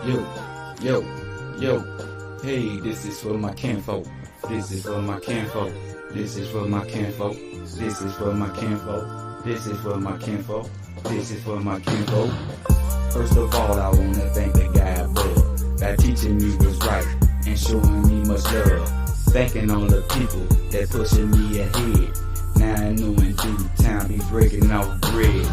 Yo, yo, yo. Hey, this is for my kinfolk. This is for my kinfolk. This is for my kinfolk. This is for my kinfolk. This is for my kinfolk. This is for my kinfolk. First of all, I wanna thank the guy above by teaching me what's right and showing me much love. Thanking all the people that pushing me ahead. Now I know in due time be breaking off bread.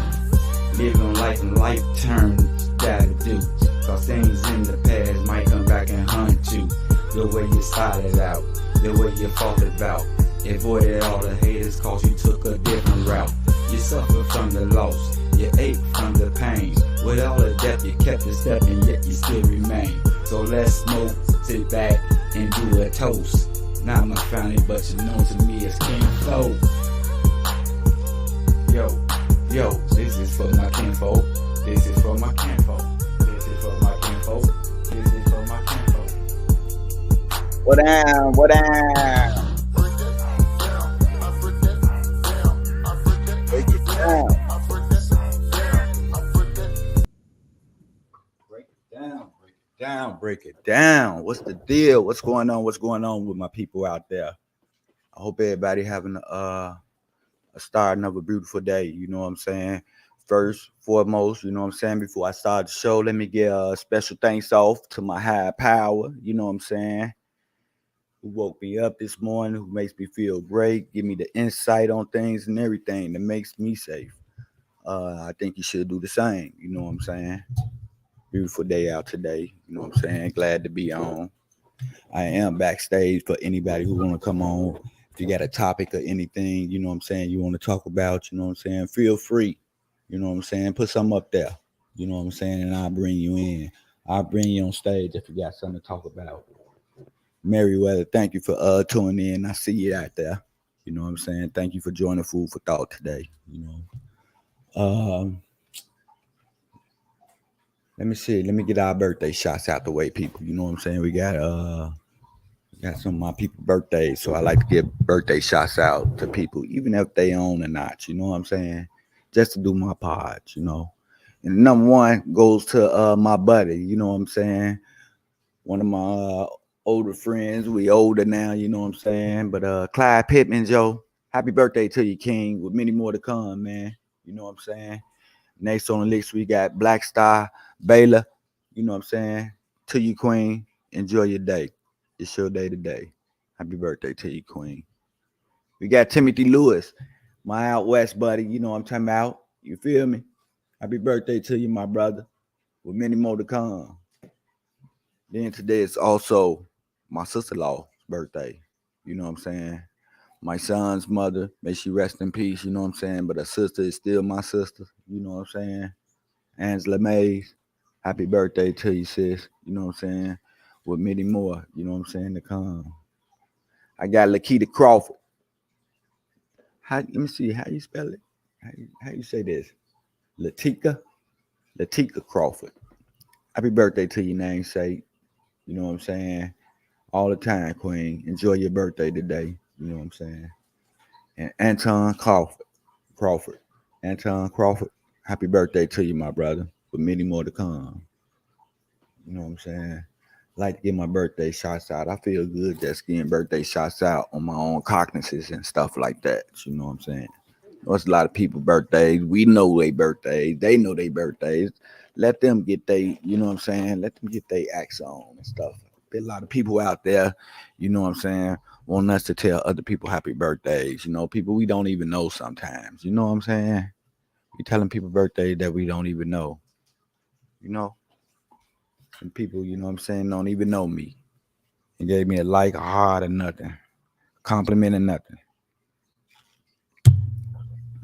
Living life and life turns gotta do. Cause things in the past might come back and hunt you. The way you started out, the way you fought about. Avoided all the haters cause you took a different route. You suffered from the loss, you ate from the pain. With all the death you kept a step and yet you still remain. So let's smoke, sit back and do a toast. Not my family but you know to me as King Flo. Yo, this is for my kinfolk. This is for my kinfolk. This is for my kinfolk. This is for my kinfolk. What down? What down? Break it down. Break it down. Break it down. Break it down. What's the deal? What's going on? What's going on with my people out there? I hope everybody having a starting of a beautiful day. You know what I'm saying? First, foremost, you know what I'm saying? Before I start the show, let me give a special thanks off to my higher power. You know what I'm saying? Who woke me up this morning, who makes me feel great, give me the insight on things and everything that makes me safe. I think you should do the same. You know what I'm saying? Beautiful day out today. You know what I'm saying? Glad to be on. I am backstage for anybody who want to come on. If you got a topic or anything, you know what I'm saying, you want to talk about, you know what I'm saying, feel free. You know what I'm saying? Put something up there. You know what I'm saying? And I'll bring you in. I'll bring you on stage if you got something to talk about. Merriweather, thank you for tuning in. I see you out there. You know what I'm saying? Thank you for joining Food for Thought today. You know. Let me see. Let me get our birthday shots out the way, people. You know what I'm saying? We got some of my people birthdays, so I like to give birthday shots out to people, even if they own or not. You know what I'm saying? Just to do my part, you know. And number one goes to my buddy. You know what I'm saying? One of my older friends. We older now. You know what I'm saying? But Clyde Pittman, Joe. Happy birthday to you, King. With many more to come, man. You know what I'm saying? Next on the list we got Black Star Baylor. You know what I'm saying? To you, Queen. Enjoy your day. It's your day today. Happy birthday to you, Queen. We got Timothy Lewis, my out west buddy. You know what I'm talking about. You feel me? Happy birthday to you, my brother. With many more to come. Then today is also my sister-in-law's birthday. You know what I'm saying? My son's mother, may she rest in peace. You know what I'm saying? But her sister is still my sister. You know what I'm saying? Angela Mays. Happy birthday to you, sis. You know what I'm saying? With many more, you know what I'm saying, to come. I got Lakita Crawford. Let me see, how you spell it? How you say this? Latika Crawford. Happy birthday to your namesake. You know what I'm saying? All the time, Queen. Enjoy your birthday today. You know what I'm saying? And Anton Crawford. Anton Crawford. Happy birthday to you, my brother. With many more to come. You know what I'm saying? Like to get my birthday shots out. I feel good just getting birthday shots out on my own cognizance and stuff like that. You know what I'm saying? There's a lot of people birthdays. We know their birthdays. They know their birthdays. Let them get they, you know what I'm saying? Let them get their acts on and stuff. There's a lot of people out there, you know what I'm saying, want us to tell other people happy birthdays. You know, people we don't even know sometimes. You know what I'm saying? We telling people birthdays that we don't even know. You know? And people, you know what I'm saying, don't even know me. And gave me a like, a heart, or nothing. Compliment or nothing.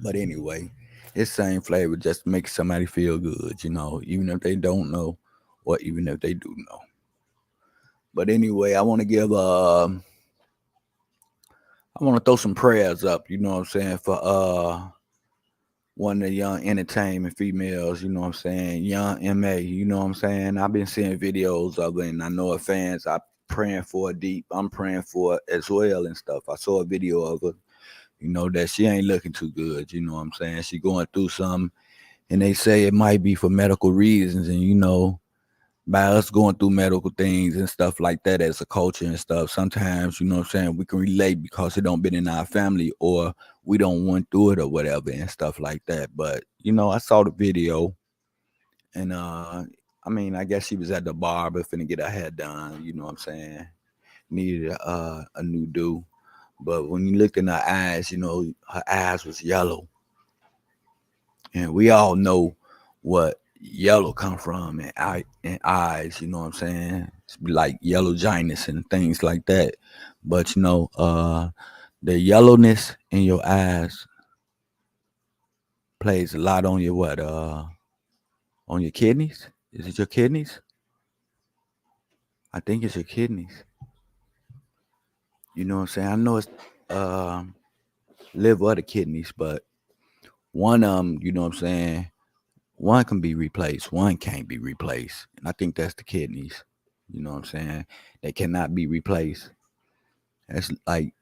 But anyway, it's same flavor, just to make somebody feel good, you know, even if they don't know or even if they do know. But anyway, I want to throw some prayers up, you know what I'm saying, for one of the young entertainment females, you know what I'm saying, young MA, you know what I'm saying. I've been seeing videos of her and I know her fans are praying for her deep. I'm praying for her as well and stuff. I saw a video of her, you know, that she ain't looking too good, you know what I'm saying. She going through something and they say it might be for medical reasons and, you know, by us going through medical things and stuff like that as a culture and stuff, sometimes, you know what I'm saying, we can relate because it don't been in our family or we don't went through it or whatever and stuff like that. But, I saw the video and I mean, I guess she was at the barber finna get her hair done, you know what I'm saying? Needed a new do. But when you looked in her eyes, her eyes was yellow. And we all know what yellow come from and eyes, you know what I'm saying? It's like yellow giants and things like that. But the yellowness in your eyes plays a lot on your what? On your kidneys? Is it your kidneys? I think it's your kidneys. You know what I'm saying? I know it's liver or the kidneys, but one of them, you know what I'm saying? One can be replaced, one can't be replaced. And I think that's the kidneys. You know what I'm saying? They cannot be replaced. That's like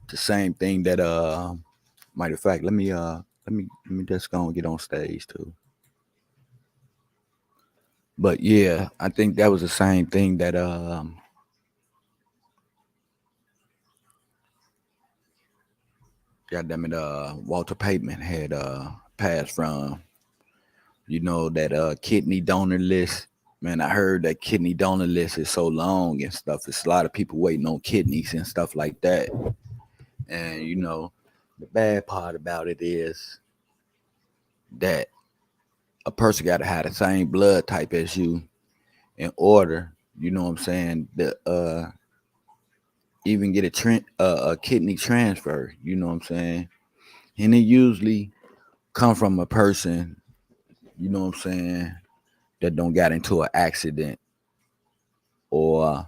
the same thing that matter of fact, let me just go and get on stage too. But yeah, I think that was the same thing that goddamn it, Walter Payton had passed from. That kidney donor list. Man, I heard that kidney donor list is so long and stuff. It's a lot of people waiting on kidneys and stuff like that. And the bad part about it is that a person got to have the same blood type as you in order, you know what I'm saying, to even get a kidney transfer, you know what I'm saying? And it usually come from a person, you know what I'm saying, that don't got into an accident or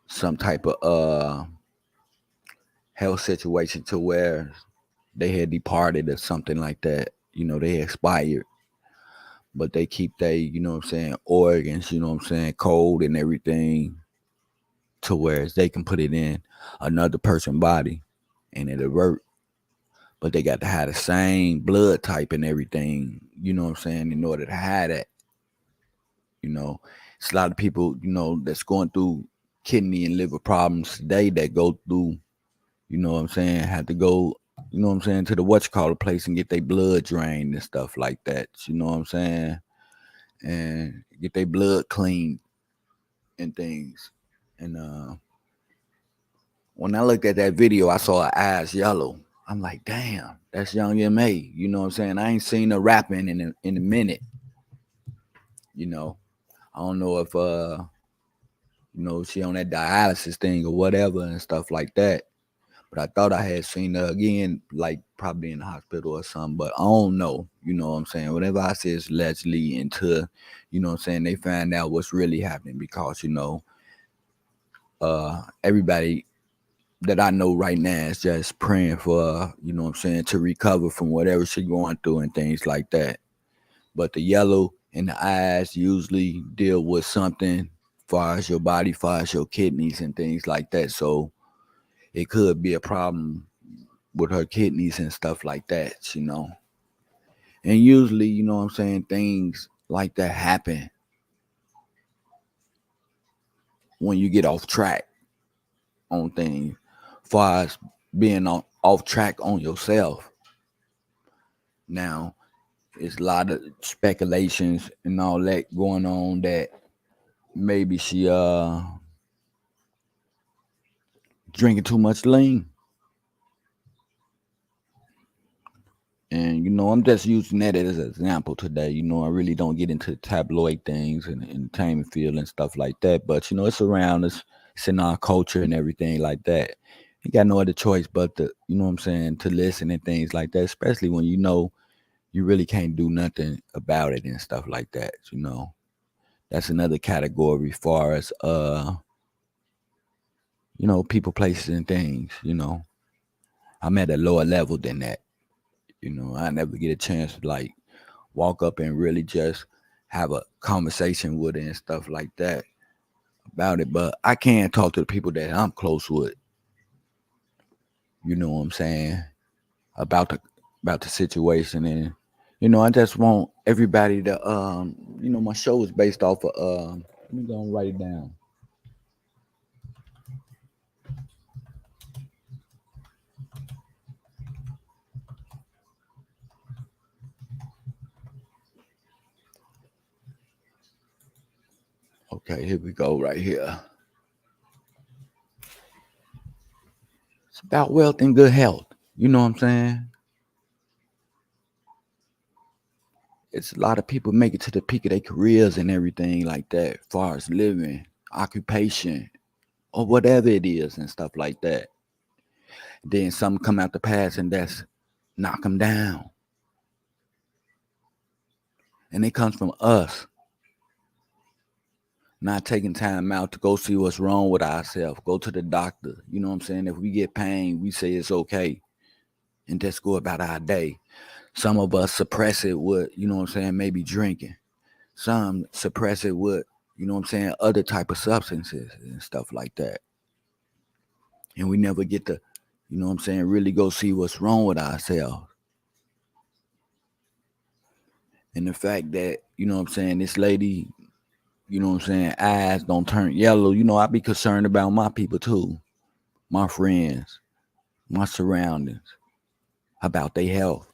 some type of health situation to where they had departed or something like that. They expired, but they keep they, you know what I'm saying, organs, you know what I'm saying, cold and everything to where they can put it in another person's body and it'll work. But they got to have the same blood type and everything, you know what I'm saying, in order to have that. It's a lot of people, that's going through kidney and liver problems today that go through, you know what I'm saying, have to go, you know what I'm saying, to the place and get their blood drained and stuff like that, you know what I'm saying, and get their blood cleaned and things. And when I looked at that video, I saw her eyes yellow. I'm like, damn, that's Young M.A. You know what I'm saying? I ain't seen her rapping in a minute. I don't know if she on that dialysis thing or whatever and stuff like that. But I thought I had seen her again, like probably in the hospital or something. But I don't know. You know what I'm saying? Whatever I say is allegedly until, you know what I'm saying, they find out what's really happening because, everybody that I know right now is just praying for, you know what I'm saying, to recover from whatever she's going through and things like that. But the yellow in the eyes usually deal with something far as your body, far as your kidneys and things like that. So it could be a problem with her kidneys and stuff like that, And usually, you know what I'm saying, things like that happen when you get off track on things, far as being off track on yourself. Now, it's a lot of speculations and all that going on that maybe she drinking too much lean. And I'm just using that as an example today. I really don't get into tabloid things and entertainment field and stuff like that. But it's around us, it's in our culture and everything like that. You got no other choice but to, you know what I'm saying, to listen and things like that, especially when you really can't do nothing about it and stuff like that. That's another category as far as people, places, and things. I'm at a lower level than that. I never get a chance to like walk up and really just have a conversation with it and stuff like that about it. But I can talk to the people that I'm close with. You know what I'm saying? About the situation and I just want everybody to my show is based off of let me go and write it down. Okay, here we go right here. It's about wealth and good health. You know what I'm saying? It's a lot of people make it to the peak of their careers and everything like that, as far as living, occupation, or whatever it is and stuff like that. Then something come out the past and that's knock them down. And it comes from us not taking time out to go see what's wrong with ourselves. Go to the doctor. You know what I'm saying? If we get pain, we say it's okay and just go about our day. Some of us suppress it with, you know what I'm saying, maybe drinking. Some suppress it with, you know what I'm saying, other type of substances and stuff like that. And we never get to, you know what I'm saying, really go see what's wrong with ourselves. And the fact that, you know what I'm saying, this lady, you know what I'm saying, eyes don't turn yellow, I be concerned about my people too, my friends, my surroundings, about their health.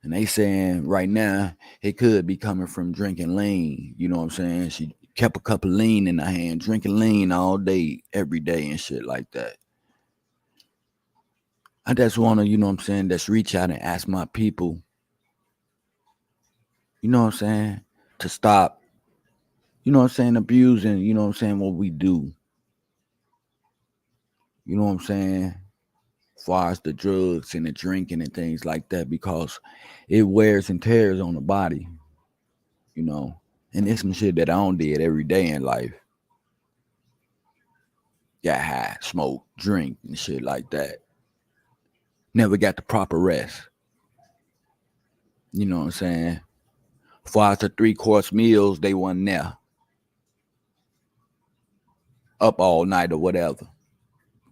And they saying right now it could be coming from drinking lean. You know what I'm saying? She kept a cup of lean in her hand, drinking lean all day, every day and shit like that. I just want to, you know what I'm saying, just reach out and ask my people, you know what I'm saying, to stop, you know what I'm saying, abusing, you know what I'm saying, what we do. You know what I'm saying? As far as the drugs and the drinking and things like that, because it wears and tears on the body, you know. And it's some shit that I don't did every day in life. Got high, smoke, drink, and shit like that. Never got the proper rest. You know what I'm saying? As far as the 3-course meals, they wasn't there. Up all night or whatever.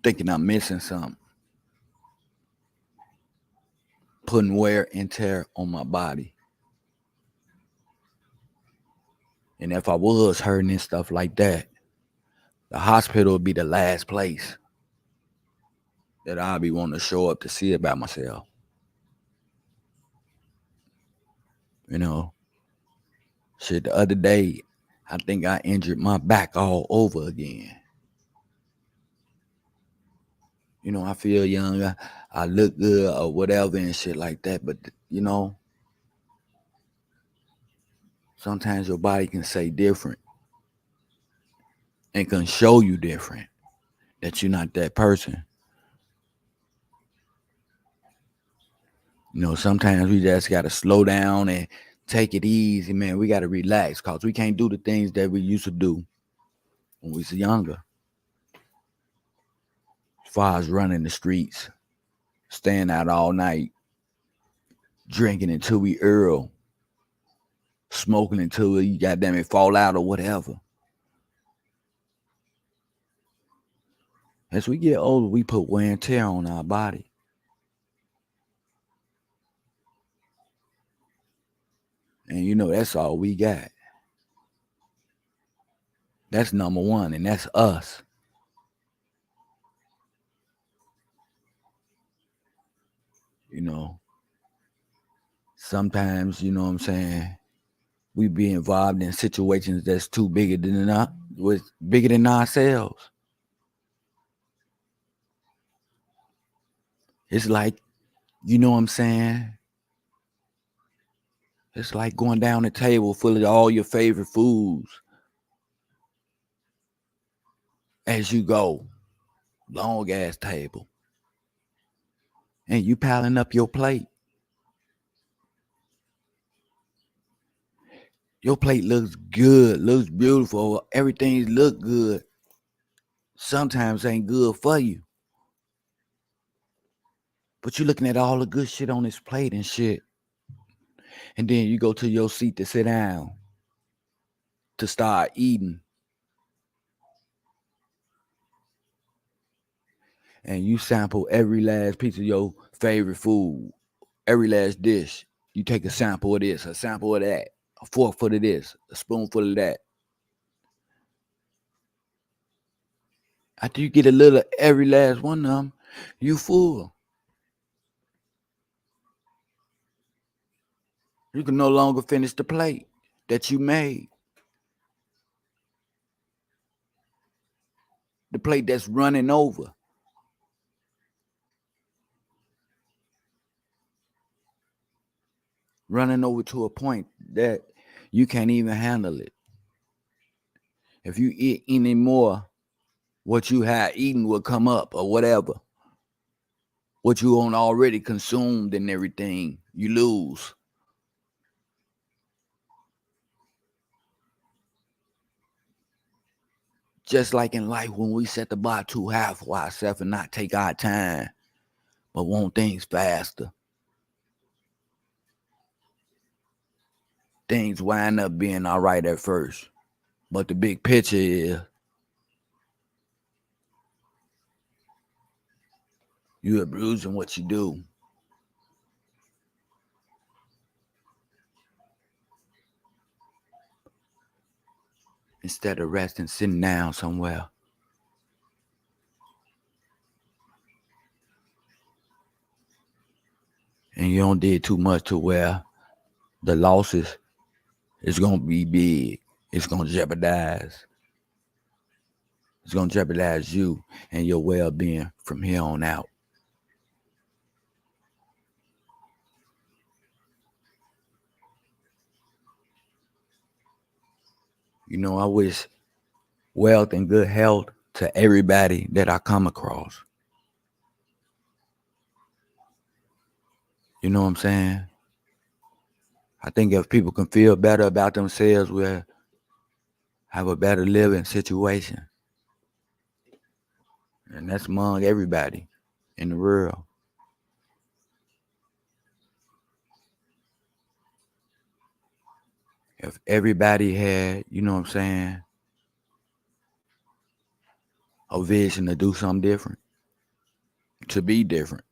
Thinking I'm missing something. Putting wear and tear on my body. And if I was hurting and stuff like that, the hospital would be the last place that I'll be wanting to show up to see about myself. You know, shit, the other day, I think I injured my back all over again. You know, I feel young, I look good or whatever and shit like that. But, you know, sometimes your body can say different and can show you different, that you're not that person. You know, sometimes we just got to slow down and take it easy, man. We got to relax because we can't do the things that we used to do when we was younger. As far as running the streets, staying out all night, drinking until we earl, smoking until we goddamn it fall out or whatever. As we get older, we put wear and tear on our body. And you know, that's all we got. That's number one, and that's us. You know, sometimes, you know what I'm saying, we be involved in situations that's too bigger than bigger than ourselves. It's like, you know what I'm saying? It's like going down a table full of all your favorite foods as you go. Long ass table. And you piling up your plate. Your plate looks good, looks beautiful. Everything look good. Sometimes ain't good for you. But you're looking at all the good shit on this plate and shit. And then you go to your seat to sit down to start eating. And you sample every last piece of your favorite food, every last dish, you take a sample of this, a sample of that, a forkful of this, a spoonful of that. After you get a little of every last one of them, you full. You can no longer finish the plate that you made. The plate that's running over. Running over to a point that you can't even handle it. If you eat any more, what you had eaten will come up or whatever. What you own already consumed and everything, you lose. Just like in life, when we set the bar too high for ourselves and not take our time, but want things faster, things wind up being all right at first. But the big picture is you're abusing what you do. Instead of resting, sitting down somewhere. And you don't did too much to where the losses is going to be big. It's going to jeopardize. It's going to jeopardize you and your well-being from here on out. You know, I wish wealth and good health to everybody that I come across. You know what I'm saying? I think if people can feel better about themselves, we'll have a better living situation. And that's among everybody in the world. If everybody had, you know what I'm saying, a vision to do something different, to be different.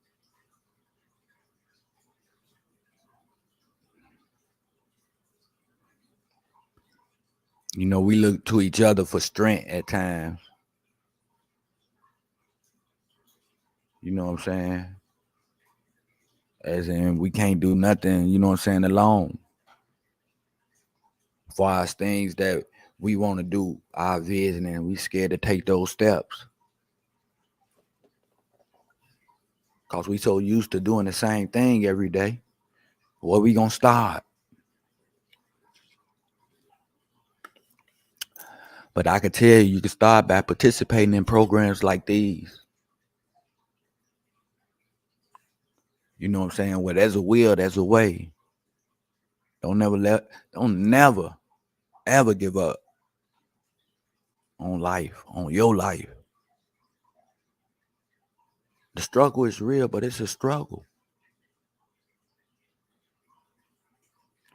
You know, we look to each other for strength at times. You know what I'm saying? As in, we can't do nothing, you know what I'm saying, alone. As far as things that we want to do, our vision, and we scared to take those steps. Because we so used to doing the same thing every day. Where we going to start? But I could tell you can start by participating in programs like these. You know what I'm saying? Where there's a will, there's a way. Don't never, ever give up on life, on your life. The struggle is real, but it's a struggle.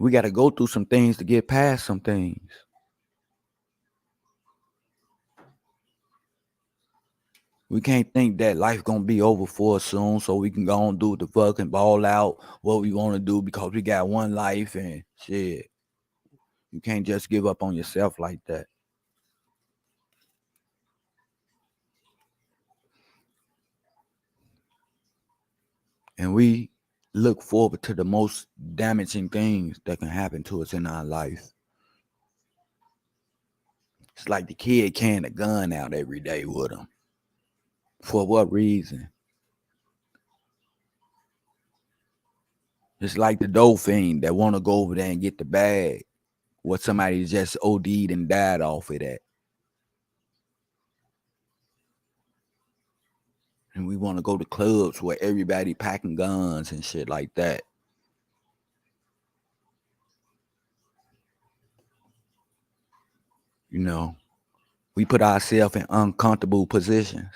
We got to go through some things to get past some things. We can't think that life gonna be over for us soon, so we can go and do the fucking ball out what we want to do because we got one life and shit. You can't just give up on yourself like that. And we look forward to the most damaging things that can happen to us in our life. It's like the kid carrying a gun out every day with him. For what reason? It's like the dolphin that want to go over there and get the bag. What somebody just OD'd and died off of that. And we want to go to clubs where everybody packing guns and shit like that. You know, we put ourselves in uncomfortable positions.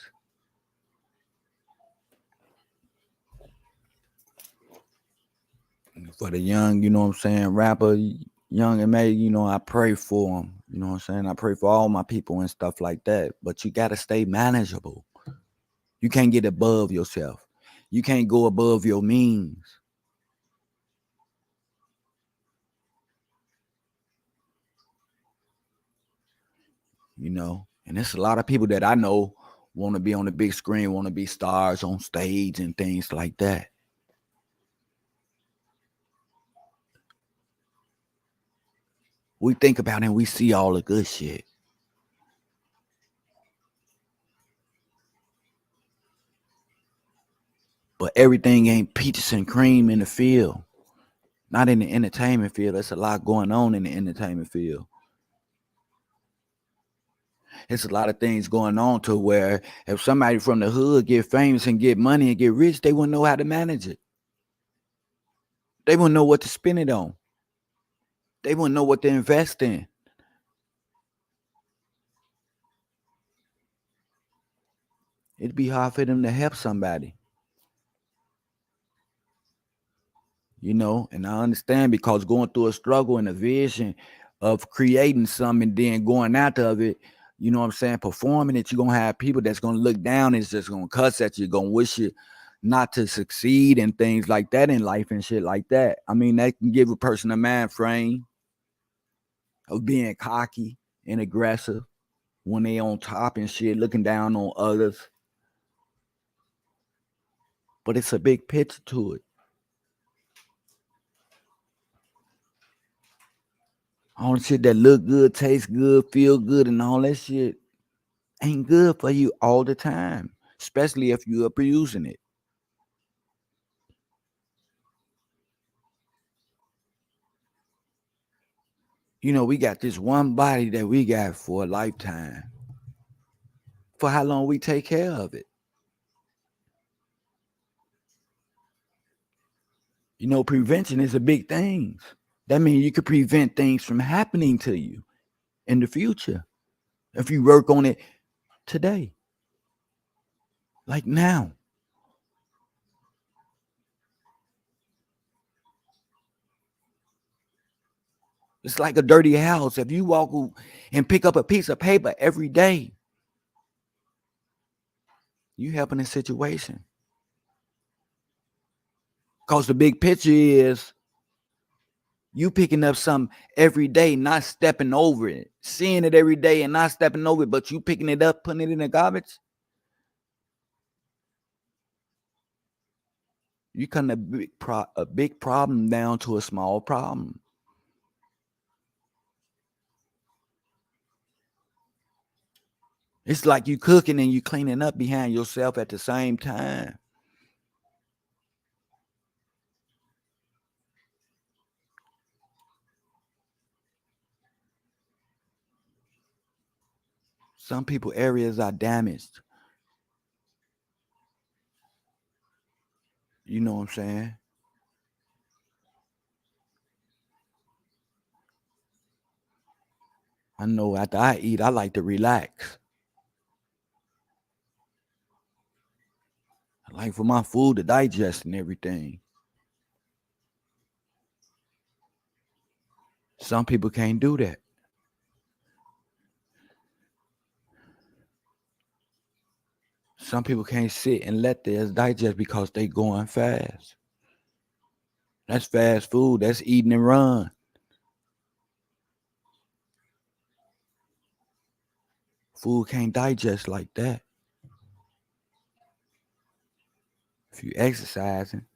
For the young, you know what I'm saying, rapper, young and made, you know, I pray for them. You know what I'm saying? I pray for all my people and stuff like that. But you got to stay manageable. You can't get above yourself. You can't go above your means. you know. And there's a lot of people that I know want to be on the big screen, want to be stars on stage and things like that. We think about it and we see all the good shit. But everything ain't peaches and cream in the field. Not in the entertainment field. There's a lot going on in the entertainment field. It's a lot of things going on to where if somebody from the hood get famous and get money and get rich, they wouldn't know how to manage it. They wouldn't know what to spend it on. They wouldn't know what to invest in. It'd be hard for them to help somebody. You know, and I understand because going through a struggle and a vision of creating something and then going out of it, you know what I'm saying, performing it, you're going to have people that's going to look down and just going to cuss at you, going to wish you not to succeed and things like that in life and shit like that. I mean, that can give a person a mind frame of being cocky and aggressive when they on top and shit, looking down on others. But it's a big picture to it. All the shit that look good, taste good, feel good, and all that shit ain't good for you all the time, especially if you are producing it. You know, we got this one body that we got for a lifetime. For how long we take care of it. You know, prevention is a big thing. That means you could prevent things from happening to you in the future if you work on it today. Like now. It's like a dirty house. If you walk and pick up a piece of paper every day, you helping a situation. Because the big picture is you picking up something every day, not stepping over it, seeing it every day and not stepping over it, but you picking it up, putting it in the garbage. You cut a big problem down to a small problem. It's like you cooking and you cleaning up behind yourself at the same time. Some people areas are damaged. You know what I'm saying? I know after I eat, I like to relax. I like for my food to digest and everything. Some people can't do that. Some people can't sit and let theirs digest because they going fast. That's fast food. That's eating and run. Food can't digest like that. If you exercising,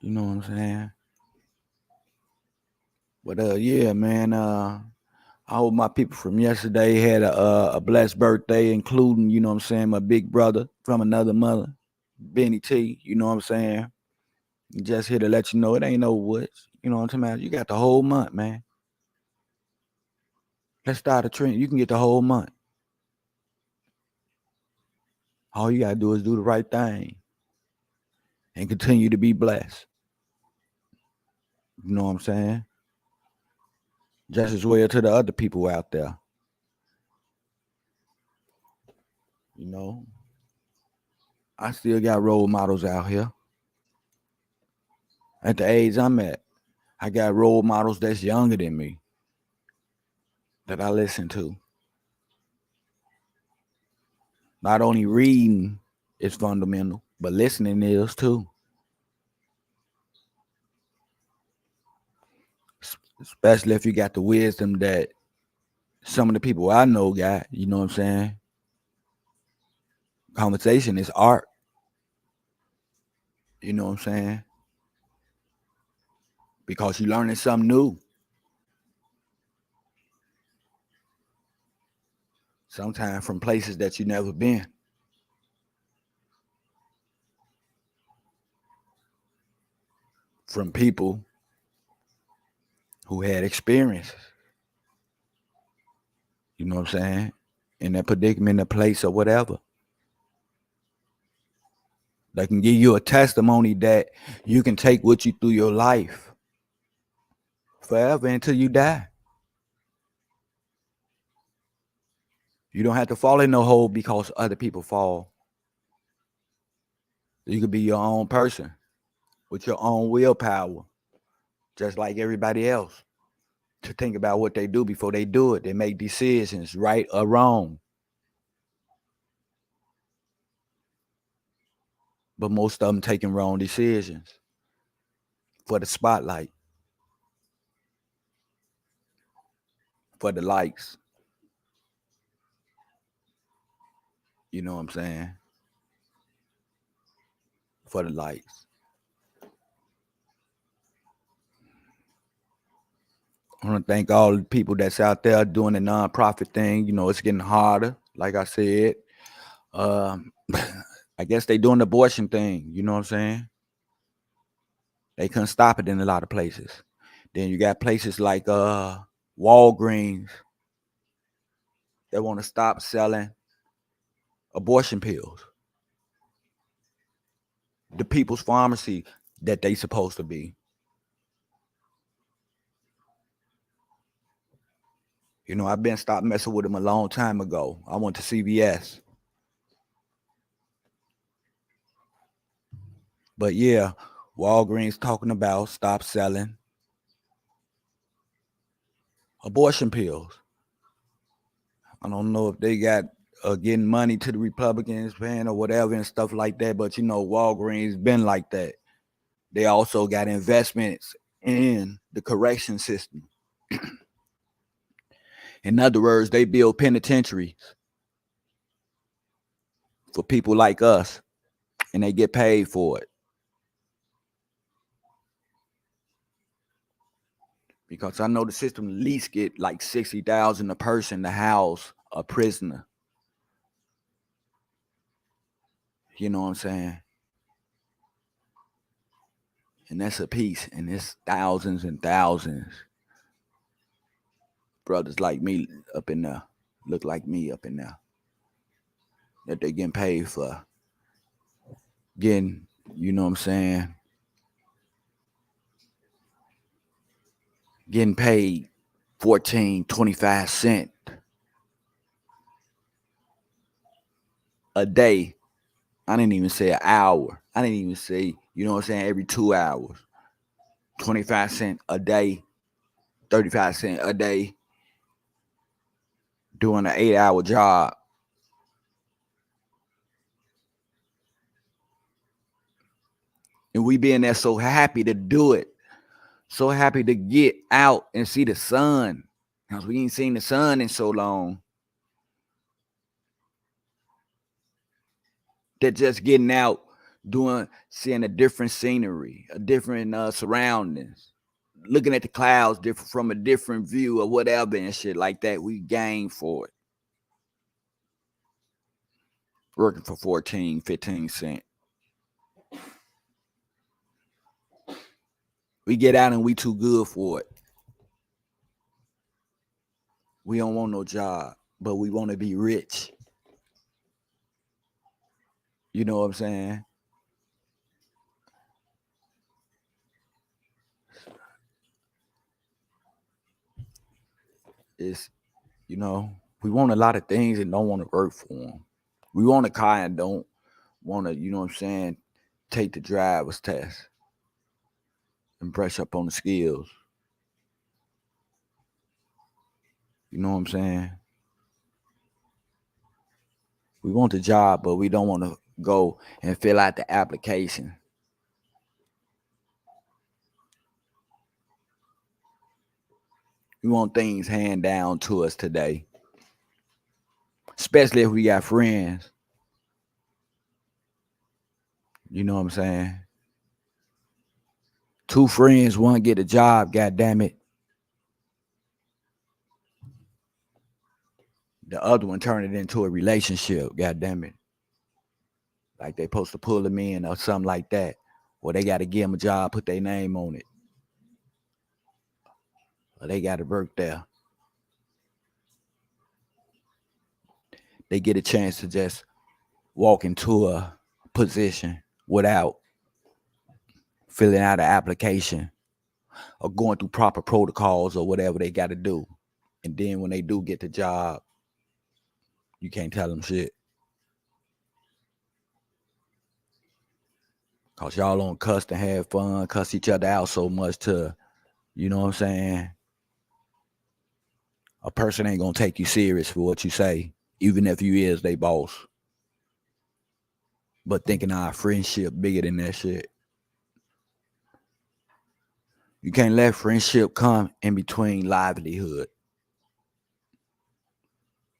you know what I'm saying? But yeah, man. I hope my people from yesterday had a blessed birthday, including, you know what I'm saying, my big brother from another mother, Benny T. You know what I'm saying? Just here to let you know it ain't no woods. You know what I'm talking about? You got the whole month, man. Let's start a trend. You can get the whole month. All you gotta do is do the right thing and continue to be blessed. You know what I'm saying? Just as well to the other people out there. You know, I still got role models out here. At the age I'm at, I got role models that's younger than me that I listen to. Not only reading is fundamental, but listening is too. especially if you got the wisdom that some of the people I know got. You know what I'm saying? Conversation is art. You know what I'm saying? Because you're learning something new. Sometimes from places that you never been. From people who had experiences. You know what I'm saying? In that predicament, a place or whatever. They can give you a testimony that you can take with you through your life forever until you die. You don't have to fall in no hole because other people fall. You could be your own person with your own willpower, just like everybody else, to think about what they do before they do it. They make decisions, right or wrong. But most of them taking wrong decisions for the spotlight, for the likes. You know what I'm saying? For the likes. I want to thank all the people that's out there doing the nonprofit thing. You know, it's getting harder, like I said. I guess they doing the abortion thing. You know what I'm saying? They couldn't stop it in a lot of places. Then you got places like Walgreens that want to stop selling abortion pills. The people's pharmacy that they supposed to be. You know, I've been stopped messing with them a long time ago. I went to CVS. But yeah, Walgreens talking about stop selling abortion pills. I don't know if they got getting money to the Republicans paying or whatever and stuff like that, but you know, Walgreens been like that. They also got investments in the correction system. In other words, they build penitentiaries for people like us, and they get paid for it. Because I know the system at least get like 60,000 a person to house a prisoner. You know what I'm saying? And that's a piece, and it's thousands and thousands. Brothers like me up in there, look like me up in there, that they getting paid for getting, you know what I'm saying, getting paid 14, 25 cents a day. I didn't even say an hour. I didn't even say, you know what I'm saying, every 2 hours. 25 cents a day, 35 cents a day, doing an 8-hour job. And we being there so happy to do it. So happy to get out and see the sun. Because we ain't seen the sun in so long. That just getting out, seeing a different scenery, a different surroundings, looking at the clouds different from a different view or whatever and shit like that. We gain for it. Working for 14, 15 cents. We get out and we too good for it. We don't want no job, but we want to be rich. You know what I'm saying? It's, you know, we want a lot of things and don't want to work for them. We want a car and don't want to, you know what I'm saying, take the driver's test and brush up on the skills. You know what I'm saying? We want the job, but we don't want to go and fill out the application. We want things hand down to us today, especially if we got friends. You know what I'm saying? Two friends, one get a job, god damn it. The other one turn it into a relationship, god damn it. Like they supposed to pull them in or something like that. Or they got to give them a job, put their name on it. Or they got to work there. They get a chance to just walk into a position without filling out an application or going through proper protocols or whatever they got to do. And then when they do get the job, you can't tell them shit. Because y'all don't cuss and have fun, cuss each other out so much to, you know what I'm saying? A person ain't going to take you serious for what you say, even if you is they boss. But thinking our friendship bigger than that shit. You can't let friendship come in between livelihood.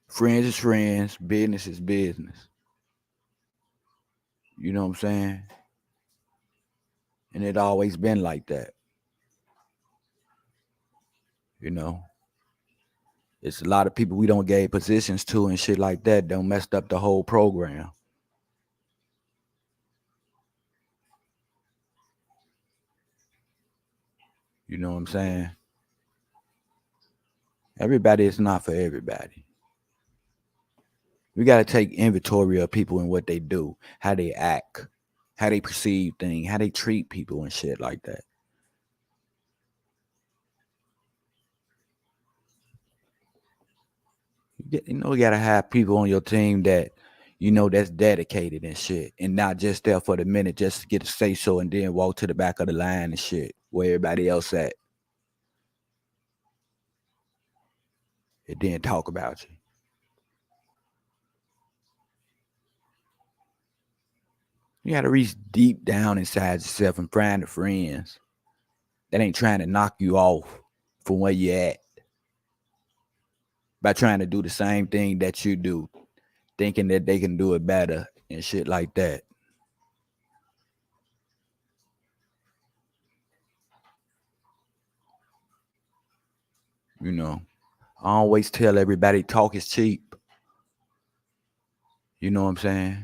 Friends is friends, business is business. You know what I'm saying? And it always been like that. You know? It's a lot of people we don't give positions to and shit like that. Don't messed up the whole program. You know what I'm saying? Everybody is not for everybody. We got to take inventory of people and what they do, how they act, how they perceive things, how they treat people and shit like that. You got to have people on your team that, that's dedicated and shit, and not just there for the minute just to get to say so and then walk to the back of the line and shit where everybody else at. And then talk about you. You got to reach deep down inside yourself and find the friends that ain't trying to knock you off from where you at by trying to do the same thing that you do, thinking that they can do it better and shit like that. I always tell everybody talk is cheap. You know what I'm saying?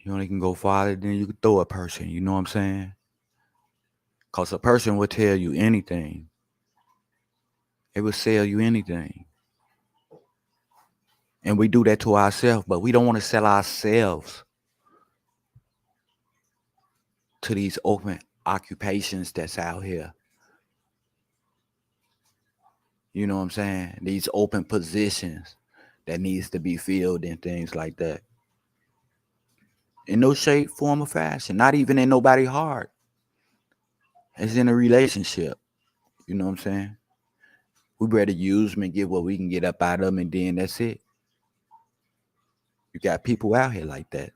You only can go farther than you can throw a person. You know what I'm saying? Because a person will tell you anything. It will sell you anything. And we do that to ourselves, but we don't want to sell ourselves to these open occupations that's out here. You know what I'm saying? These open positions that needs to be filled and things like that. In no shape, form, or fashion. Not even in nobody's heart. It's in a relationship. You know what I'm saying? We better use them and get what we can get up out of them, and then that's it. You got people out here like that.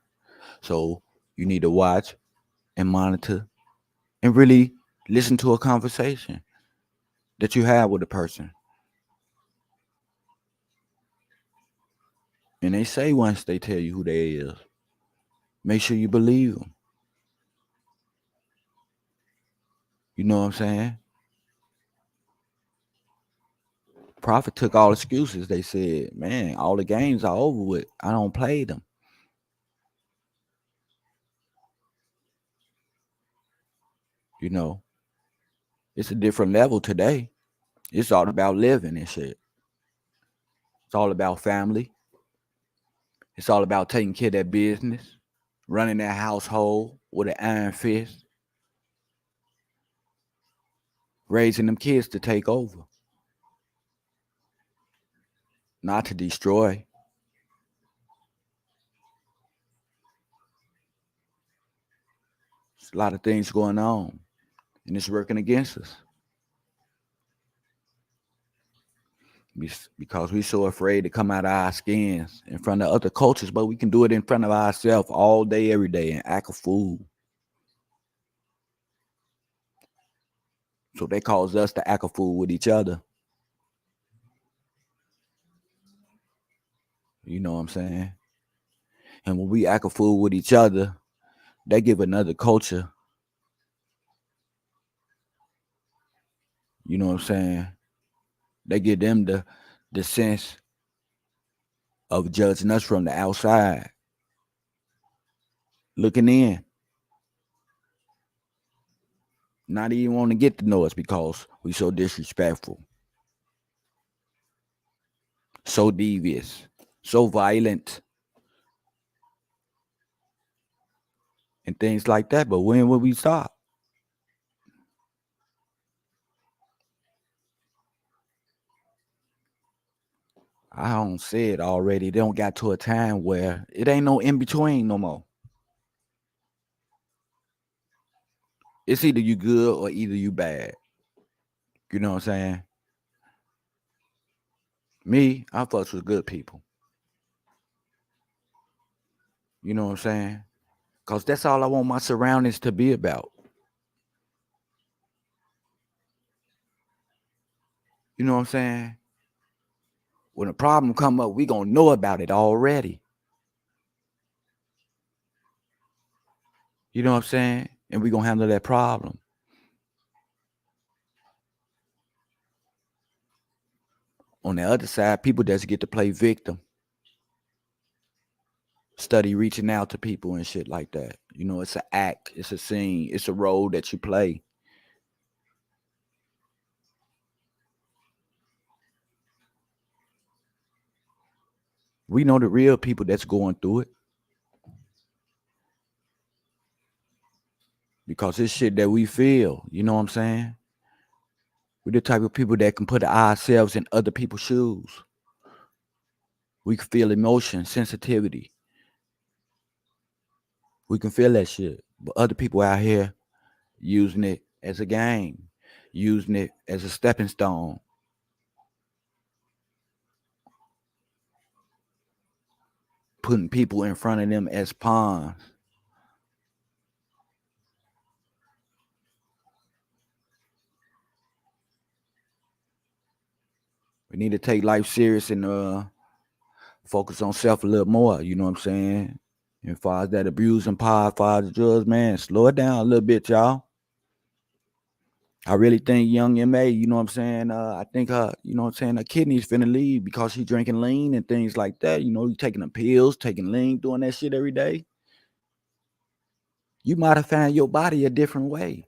So you need to watch and monitor and really listen to a conversation that you have with a person. And they say once they tell you who they is, make sure you believe them. You know what I'm saying? Prophet took all excuses. They said, man, all the games are over with. I don't play them. It's a different level today. It's all about living and shit. It's all about family. It's all about taking care of that business, running that household with an iron fist, raising them kids to take over, not to destroy. There's a lot of things going on, and it's working against us. Because we're so afraid to come out of our skins in front of other cultures, but we can do it in front of ourselves all day, every day, and act a fool. So they cause us to act a fool with each other. You know what I'm saying? And when we act a fool with each other, they give another culture. You know what I'm saying? They give them the sense of judging us from the outside, looking in, not even want to get to know us because we so disrespectful, so devious, so violent, and things like that. But when will we stop? I don't say it already. They don't got to a time where it ain't no in between no more. It's either you good or either you bad. You know what I'm saying? Me, I fucks with good people. You know what I'm saying? Because that's all I want my surroundings to be about. You know what I'm saying? When a problem come up, we gonna know about it already. You know what I'm saying? And we gonna handle that problem. On the other side, people just get to play victim. Study reaching out to people and shit like that. You know, it's an act, it's a scene, it's a role that you play. We know the real people that's going through it. Because it's shit that we feel. You know what I'm saying? We're the type of people that can put ourselves in other people's shoes. We can feel emotion, sensitivity. We can feel that shit. But other people out here using it as a game, using it as a stepping stone. Putting people in front of them as pawns. We need to take life serious and focus on self a little more. You know what I'm saying? And as far as that abuse and power, as far as the drugs, man, slow it down a little bit, y'all. I really think young MA, you know what I'm saying? I think her, you know what I'm saying, her kidneys finna leave because she's drinking lean and things like that. You know, you taking the pills, taking lean, doing that shit every day. You modify your body a different way.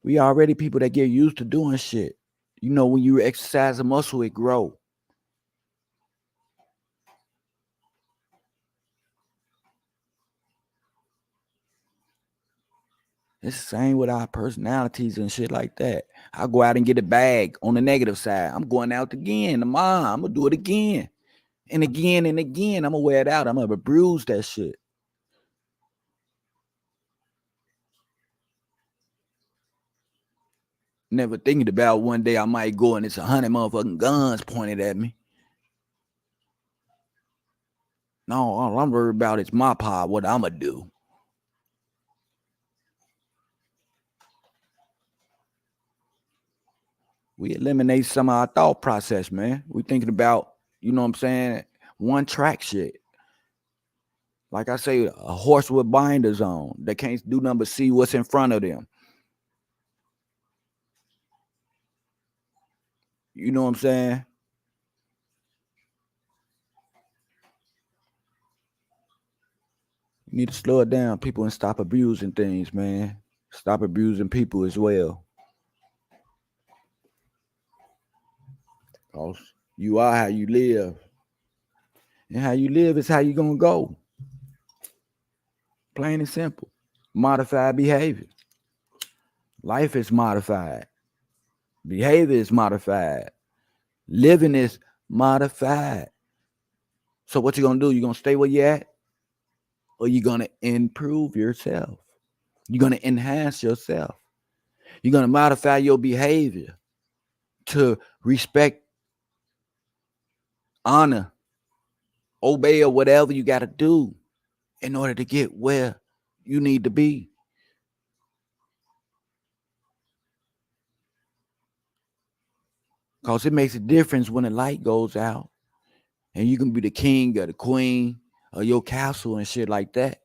We already people that get used to doing shit. You know, when you exercise a muscle, it grow. It's the same with our personalities and shit like that. I go out and get a bag on the negative side. I'm going out again tomorrow. I'm gonna do it again. And again and again. I'm gonna wear it out. I'm gonna bruise that shit. Never thinking about one day I might go and it's 100 motherfucking guns pointed at me. No, all I'm worried about is my part, what I'm gonna do. We eliminate some of our thought process, man. We thinking about, you know what I'm saying, one track shit. Like I say, a horse with binders on. They can't do nothing but see what's in front of them. You know what I'm saying? You need to slow it down, people, and stop abusing things, man. Stop abusing people as well. Because you are how you live. And how you live is how you gonna go. Plain and simple. Modified behavior. Life is modified. Behavior is modified. Living is modified. So what you gonna do? You gonna stay where you at? Or you gonna improve yourself? You're gonna enhance yourself. You're gonna modify your behavior to respect, honor, obey, or whatever you gotta do in order to get where you need to be. Because it makes a difference when the light goes out and you can be the king or the queen of your castle and shit like that.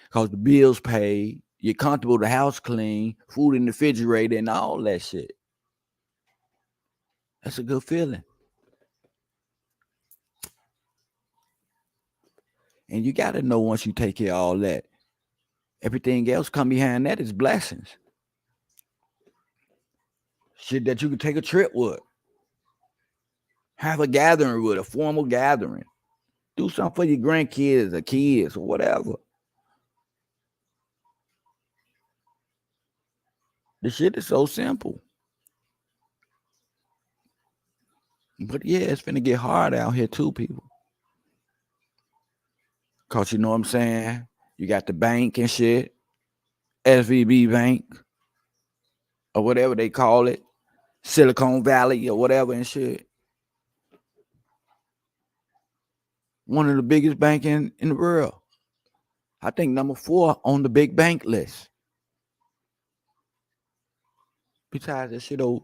Because the bills paid, you're comfortable, the house clean, food in the refrigerator, and all that shit. That's a good feeling. And you got to know once you take care of all that, everything else come behind that is blessings. Shit that you can take a trip with. Have a gathering with, a formal gathering. Do something for your grandkids or kids or whatever. The shit is so simple. But yeah, it's finna get hard out here too, people. Cause you know what I'm saying? You got the bank and shit, SVB Bank, or whatever they call it, Silicon Valley or whatever and shit. One of the biggest banks in the world. I think number 4 on the big bank list. Besides that shit over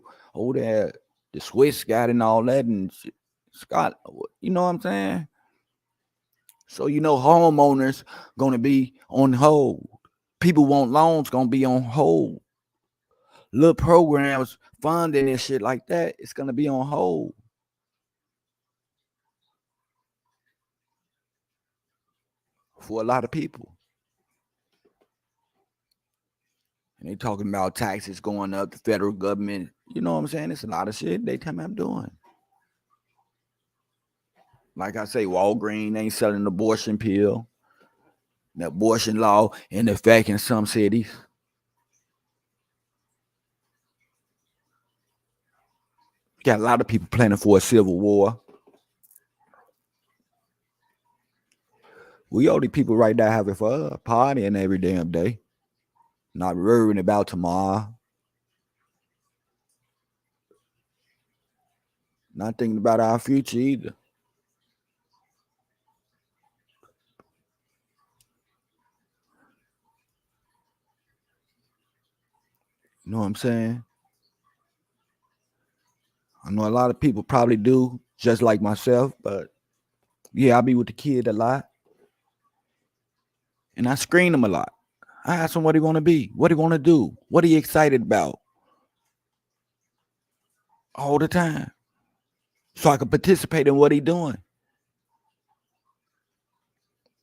there, the Swiss got and all that and shit. Scott, you know what I'm saying? So you know homeowners gonna be on hold. People want loans gonna be on hold. Little programs, funding and shit like that, it's gonna be on hold. For a lot of people. And they talking about taxes going up, the federal government. You know what I'm saying? It's a lot of shit they tell me I'm doing. Like I say, Walgreens ain't selling an abortion pill. The abortion law in effect in some cities. Got a lot of people planning for a civil war. We only people right now having fun, partying every damn day. Not worrying about tomorrow. Not thinking about our future either. You know what I'm saying? I know a lot of people probably do, just like myself, but yeah, I be with the kid a lot. And I screen him a lot. I ask him what he want to be, what he want to do, what he excited about. All the time. So I can participate in what he doing.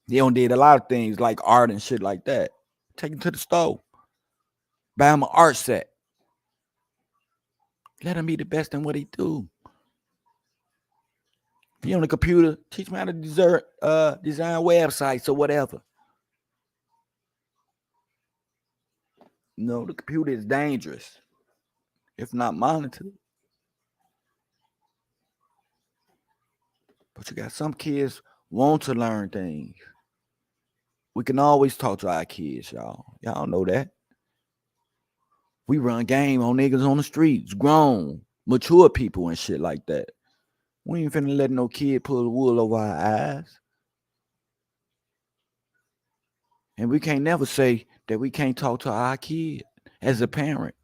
He done did a lot of things like art and shit like that. Take him to the store. Buy him an art set. Let him be the best in what he do. If he on the computer, teach him how to design websites or whatever. No, the computer is dangerous if not monitored. But you got some kids want to learn things. We can always talk to our kids, y'all. Y'all know that. We run game on niggas on the streets, grown, mature people and shit like that. We ain't finna let no kid pull the wool over our eyes. And we can't never say that we can't talk to our kid as a parent.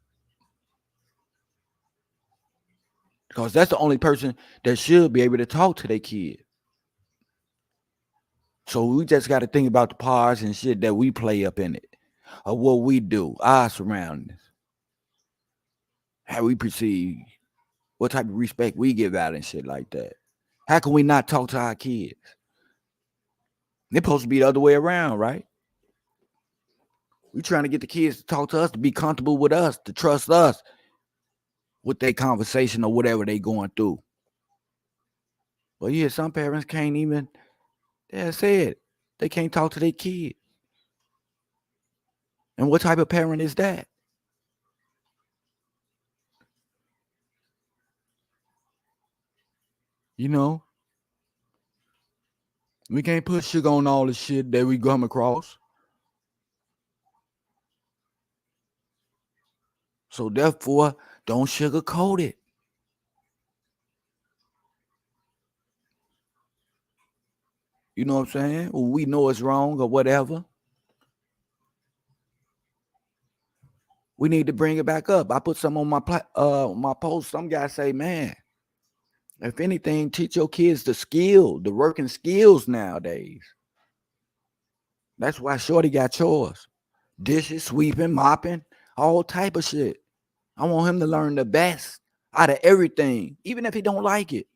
Because that's the only person that should be able to talk to their kid. So we just got to think about the parts and shit that we play up in it. Or what we do, our surroundings. How we perceive, what type of respect we give out and shit like that. How can we not talk to our kids? They're supposed to be the other way around, right? We trying to get the kids to talk to us, to be comfortable with us, to trust us with their conversation or whatever they going through. But yeah, some parents can't even, they said, they can't talk to their kid. And what type of parent is that? You know? We can't put sugar on all the shit that we come across. So therefore, don't sugarcoat it. You know what I'm saying? When we know it's wrong or whatever, we need to bring it back up. I put some on my post. Some guy say, "Man, If anything, teach your kids the working skills nowadays. That's why Shorty got chores. Dishes, sweeping, mopping, all type of shit. I want him to learn the best out of everything, even if he don't like it.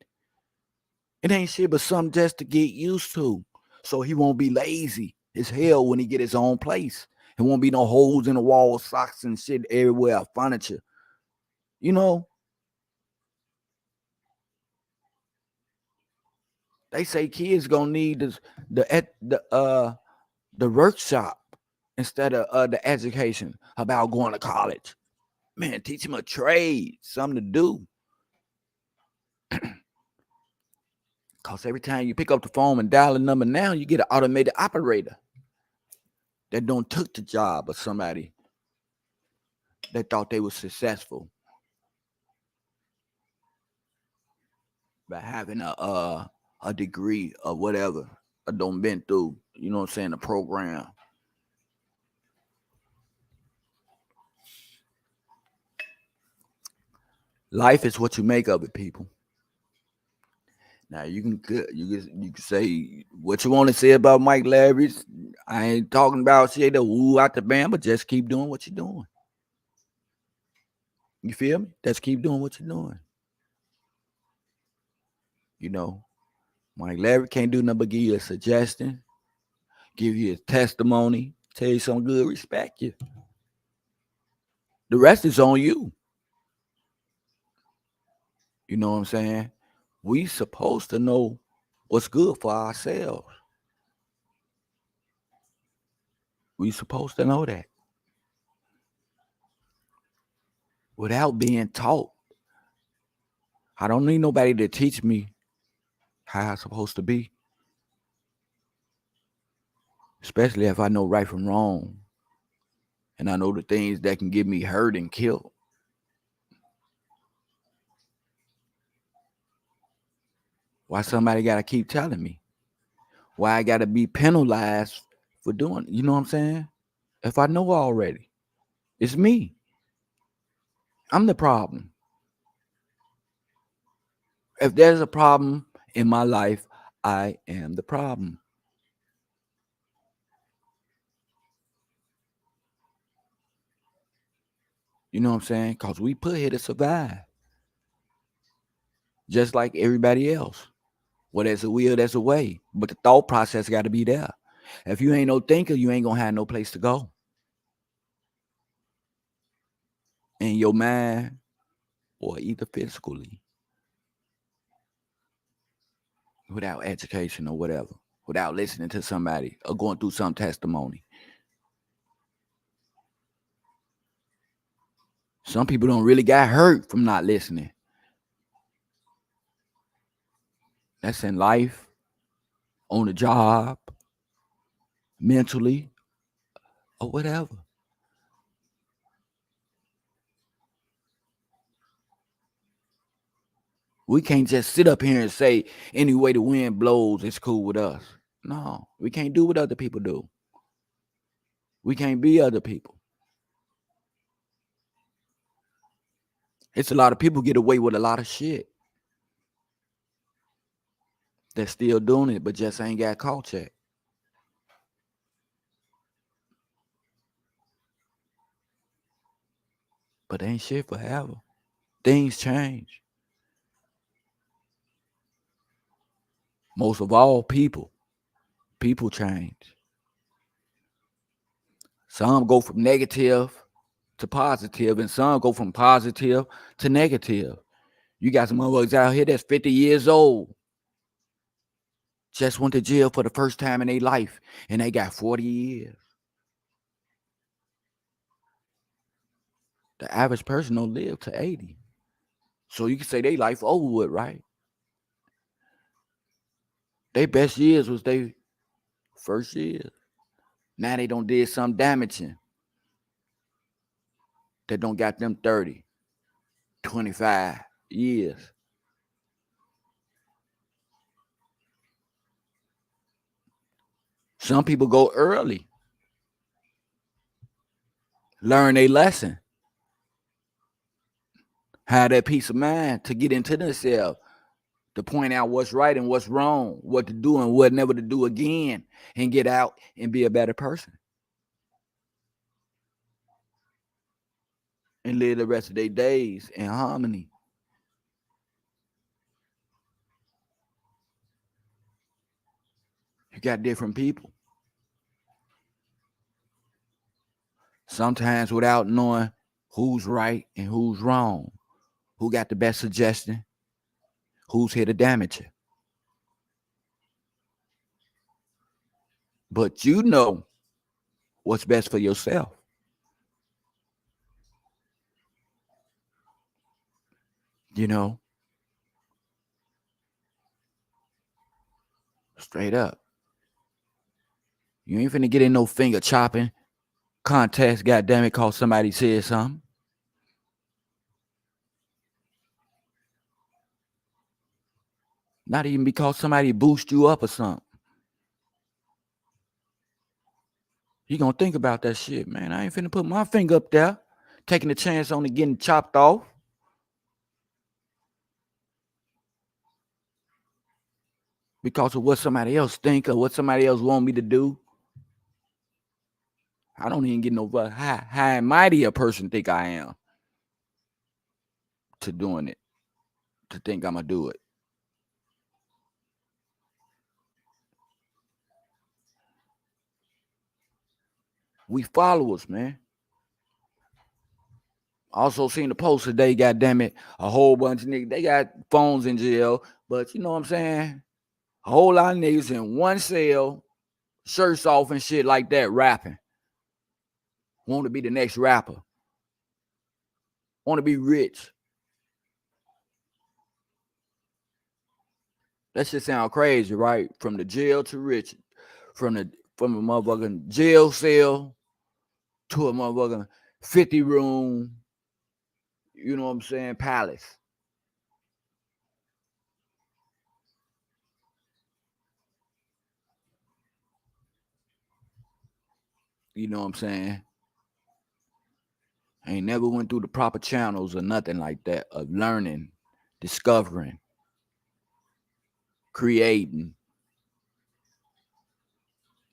It ain't shit but something just to get used to, so he won't be lazy as hell when he get his own place. There won't be no holes in the wall, socks and shit everywhere, furniture. You know, they say kids gonna need the workshop instead of the education about going to college. Man, teach him a trade, something to do. Cause every time you pick up the phone and dial a number now, you get an automated operator that don't took the job of somebody that thought they were successful by having a degree or whatever, or don't been through, you know what I'm saying, the program. Life is what you make of it, people. Now you can say what you want to say about Mike Larry. I ain't talking about shit the woo out the band, but just keep doing what you're doing. You feel me? Just keep doing what you're doing. You know, Mike Larry can't do nothing but give you a suggestion, give you a testimony, tell you something good, respect you. The rest is on you. You know what I'm saying? We supposed to know what's good for ourselves. We supposed to know that without being taught. I don't need nobody to teach me how I'm supposed to be, especially if I know right from wrong and I know the things that can get me hurt and killed. Why somebody got to keep telling me? Why I got to be penalized for doing it? You know what I'm saying? If I know already, it's me. I'm the problem. If there's a problem in my life, I am the problem. You know what I'm saying? Because we put here to survive, just like everybody else. Well, there's a will, there's a way. But the thought process got to be there. If you ain't no thinker, you ain't going to have no place to go. In your mind or either physically, without education or whatever, without listening to somebody or going through some testimony. Some people don't really got hurt from not listening. That's in life, on the job, mentally, or whatever. We can't just sit up here and say any way the wind blows, it's cool with us. No, we can't do what other people do. We can't be other people. It's a lot of people get away with a lot of shit. They're still doing it, but just ain't got caught yet. But ain't shit forever. Things change. Most of all, people change. Some go from negative to positive, and some go from positive to negative. You got some motherfuckers out here that's 50 years old, just went to jail for the first time in their life, and they got 40 years. The average person don't live to 80. So you can say they life over with, right? Their best years was their first years. Now they don't did something damaging that don't got them 30, 25 years. Some people go early, learn a lesson, have that peace of mind to get into themselves, to point out what's right and what's wrong, what to do and what never to do again, and get out and be a better person and live the rest of their days in harmony. You got different people. Sometimes without knowing who's right and who's wrong, who got the best suggestion, who's here to damage you. But you know what's best for yourself. You know, straight up. You ain't finna get in no finger chopping contest, goddamn it, cause somebody said something. Not even because somebody boost you up or something. You gonna think about that shit, man. I ain't finna put my finger up there, taking a chance on it getting chopped off. Because of what somebody else think or what somebody else want me to do. I don't even get no how mighty a person think I am to doing it, to think I'm gonna do it. We followers, man. Also seen the post today, goddamn it, a whole bunch of niggas, they got phones in jail, but you know what I'm saying? A whole lot of niggas in one cell, shirts off and shit like that, rapping. Want to be the next rapper. Want to be rich. That shit sound crazy, right? From the jail to rich. From a motherfucking jail cell to a motherfucking 50 room, you know what I'm saying, palace. You know what I'm saying? I ain't never went through the proper channels or nothing like that of learning, discovering, creating,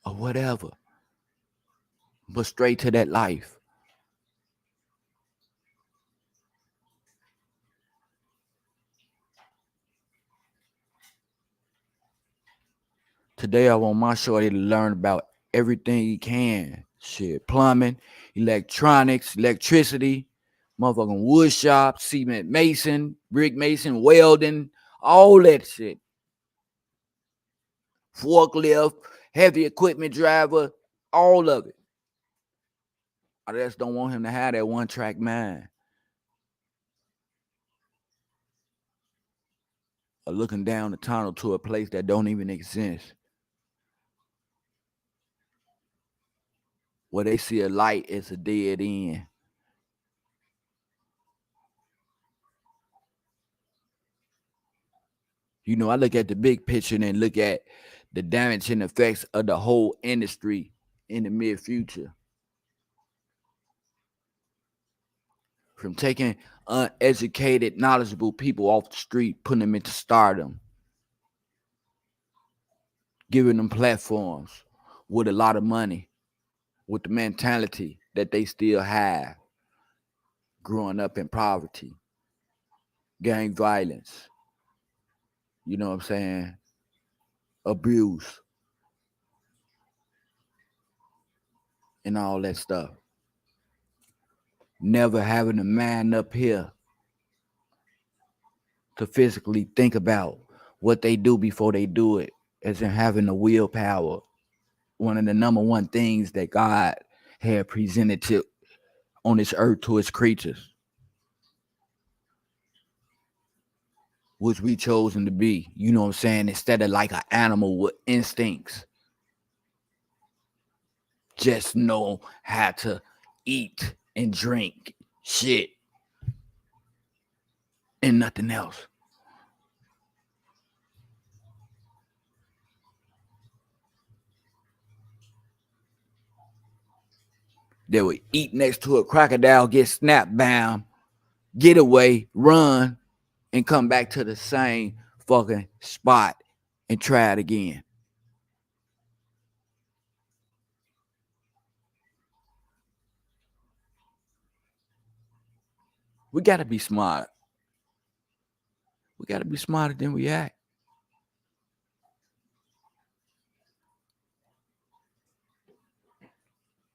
or whatever. But straight to that life. Today I want my shorty to learn about everything he can. Shit, plumbing, electronics, electricity, motherfucking wood shop, cement mason, brick mason, welding, all that shit. Forklift, heavy equipment driver, all of it. I just don't want him to have that one track mind. Or looking down the tunnel to a place that don't even exist. Where they see a light, it's a dead end. You know, I look at the big picture and then look at the damage and effects of the whole industry in the near future. From taking uneducated, knowledgeable people off the street, putting them into stardom, giving them platforms with a lot of money, with the mentality that they still have, growing up in poverty, gang violence, you know what I'm saying, abuse, and all that stuff. Never having a man up here to physically think about what they do before they do it, as in having the willpower. One of the number one things that God had presented to on this earth to his creatures, which we chosen to be, you know what I'm saying, instead of like an animal with instincts. Just know how to eat and drink shit and nothing else. They would eat next to a crocodile, get snap bound, get away, run, and come back to the same fucking spot and try it again. We got to be smart. We got to be smarter than we act.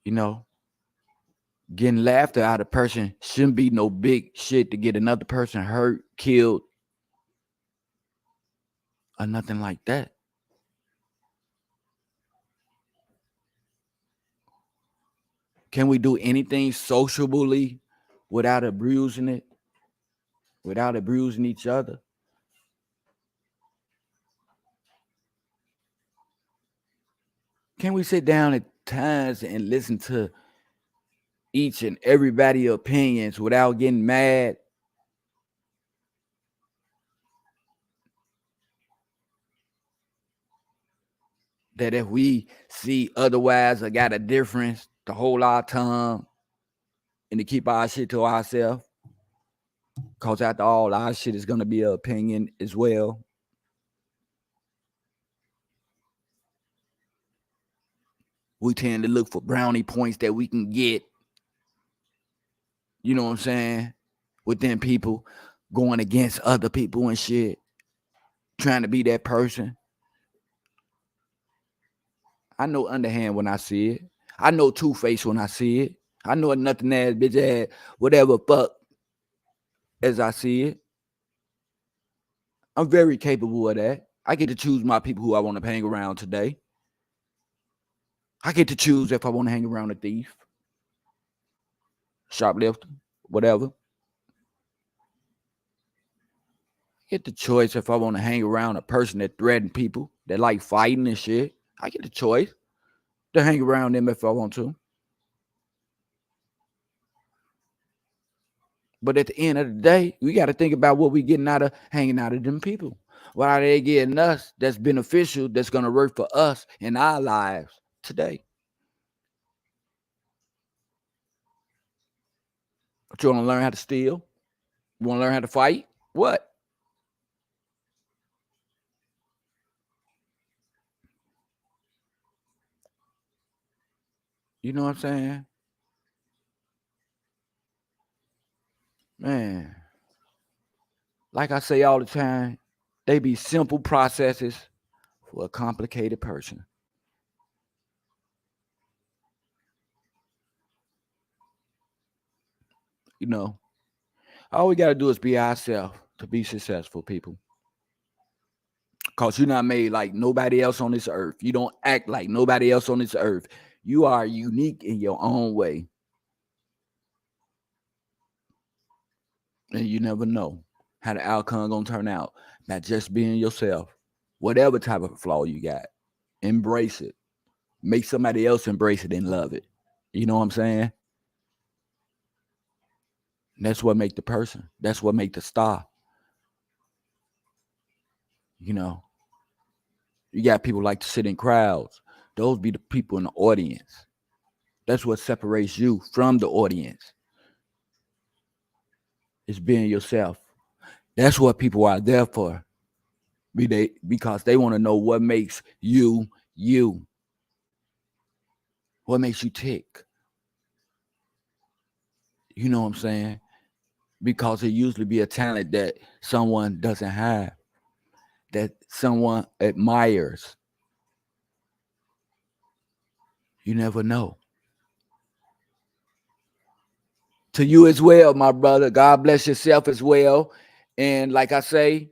You know, getting laughter out of a person shouldn't be no big shit to get another person hurt, killed, or nothing like that. Can we do anything sociably without abusing it, without abusing each other? Can we sit down at times and listen to each and everybody's opinions without getting mad? That if we see otherwise or got a difference, to hold our tongue and to keep our shit to ourselves. Because after all, our shit is going to be an opinion as well. We tend to look for brownie points that we can get. You know what I'm saying? Within people, going against other people and shit. Trying to be that person. I know underhand when I see it. I know two-face when I see it. I know a nothing ass bitch ass, whatever fuck, as I see it. I'm very capable of that. I get to choose my people who I want to hang around today. I get to choose if I want to hang around a thief, shoplifter, whatever. I get the choice if I want to hang around a person that threaten people, that like fighting and shit. I get the choice to hang around them if I want to. But at the end of the day, we got to think about what we getting out of hanging out of them people. What are they getting us that's beneficial, that's going to work for us in our lives today? But you want to learn how to steal? You want to learn how to fight? What? You know what I'm saying? Man, like I say all the time, they be simple processes for a complicated person. You know, all we got to do is be ourselves to be successful, people. Because you're not made like nobody else on this earth. You don't act like nobody else on this earth. You are unique in your own way. And you never know how the outcome gonna turn out. Not just being yourself. Whatever type of flaw you got, embrace it. Make somebody else embrace it and love it. You know what I'm saying? That's what make the person. That's what make the star. You know, you got people like to sit in crowds. Those be the people in the audience. That's what separates you from the audience. It's being yourself. That's what people are there for. Because they want to know what makes you you. What makes you tick. You know what I'm saying? Because it usually be a talent that someone doesn't have, that someone admires. You never know. To you as well, my brother. God bless yourself as well. And like I say,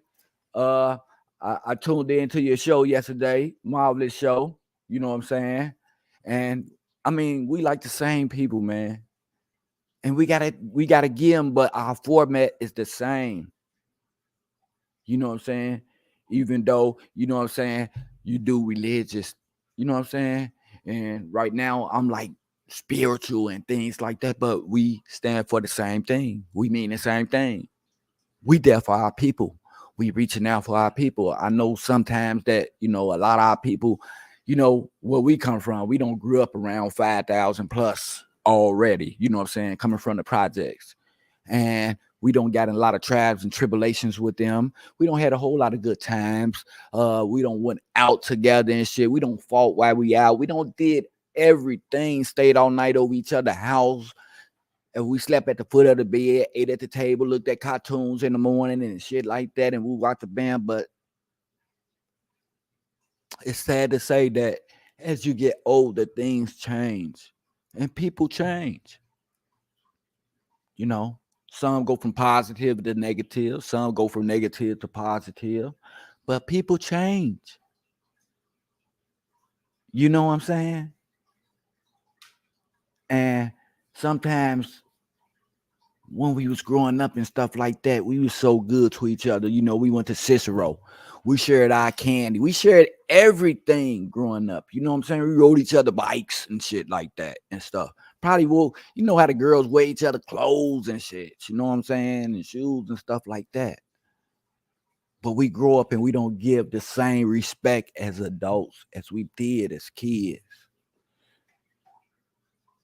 uh, I tuned into your show yesterday. Marvelous show. You know what I'm saying? And I mean, we like the same people, man. And we gotta give them, but our format is the same. You know what I'm saying? Even though, you know what I'm saying, you do religious, you know what I'm saying? And right now I'm like spiritual and things like that, but we stand for the same thing. We mean the same thing. We there for our people. We reaching out for our people. I know sometimes that, you know, a lot of our people, you know, where we come from, we don't grew up around 5,000 plus already, you know what I'm saying, coming from the projects. And We don't got in a lot of trials and tribulations with them. We don't had a whole lot of good times. We don't went out together and shit. We don't fought while we out. We don't did everything. Stayed all night over each other's house. And we slept at the foot of the bed, ate at the table, looked at cartoons in the morning and shit like that, and we watched the band. But it's sad to say that as you get older, things change and people change. You know, some go from positive to negative, some go from negative to positive, but people change. You know what I'm saying? And sometimes when we was growing up and stuff like that, we was so good to each other. You know, we went to Cicero. We shared our candy. We shared everything growing up. You know what I'm saying? We rode each other bikes and shit like that and stuff. Probably will, you know how the girls wear each other clothes and shit. You know what I'm saying? And shoes and stuff like that. But we grow up and we don't give the same respect as adults as we did as kids.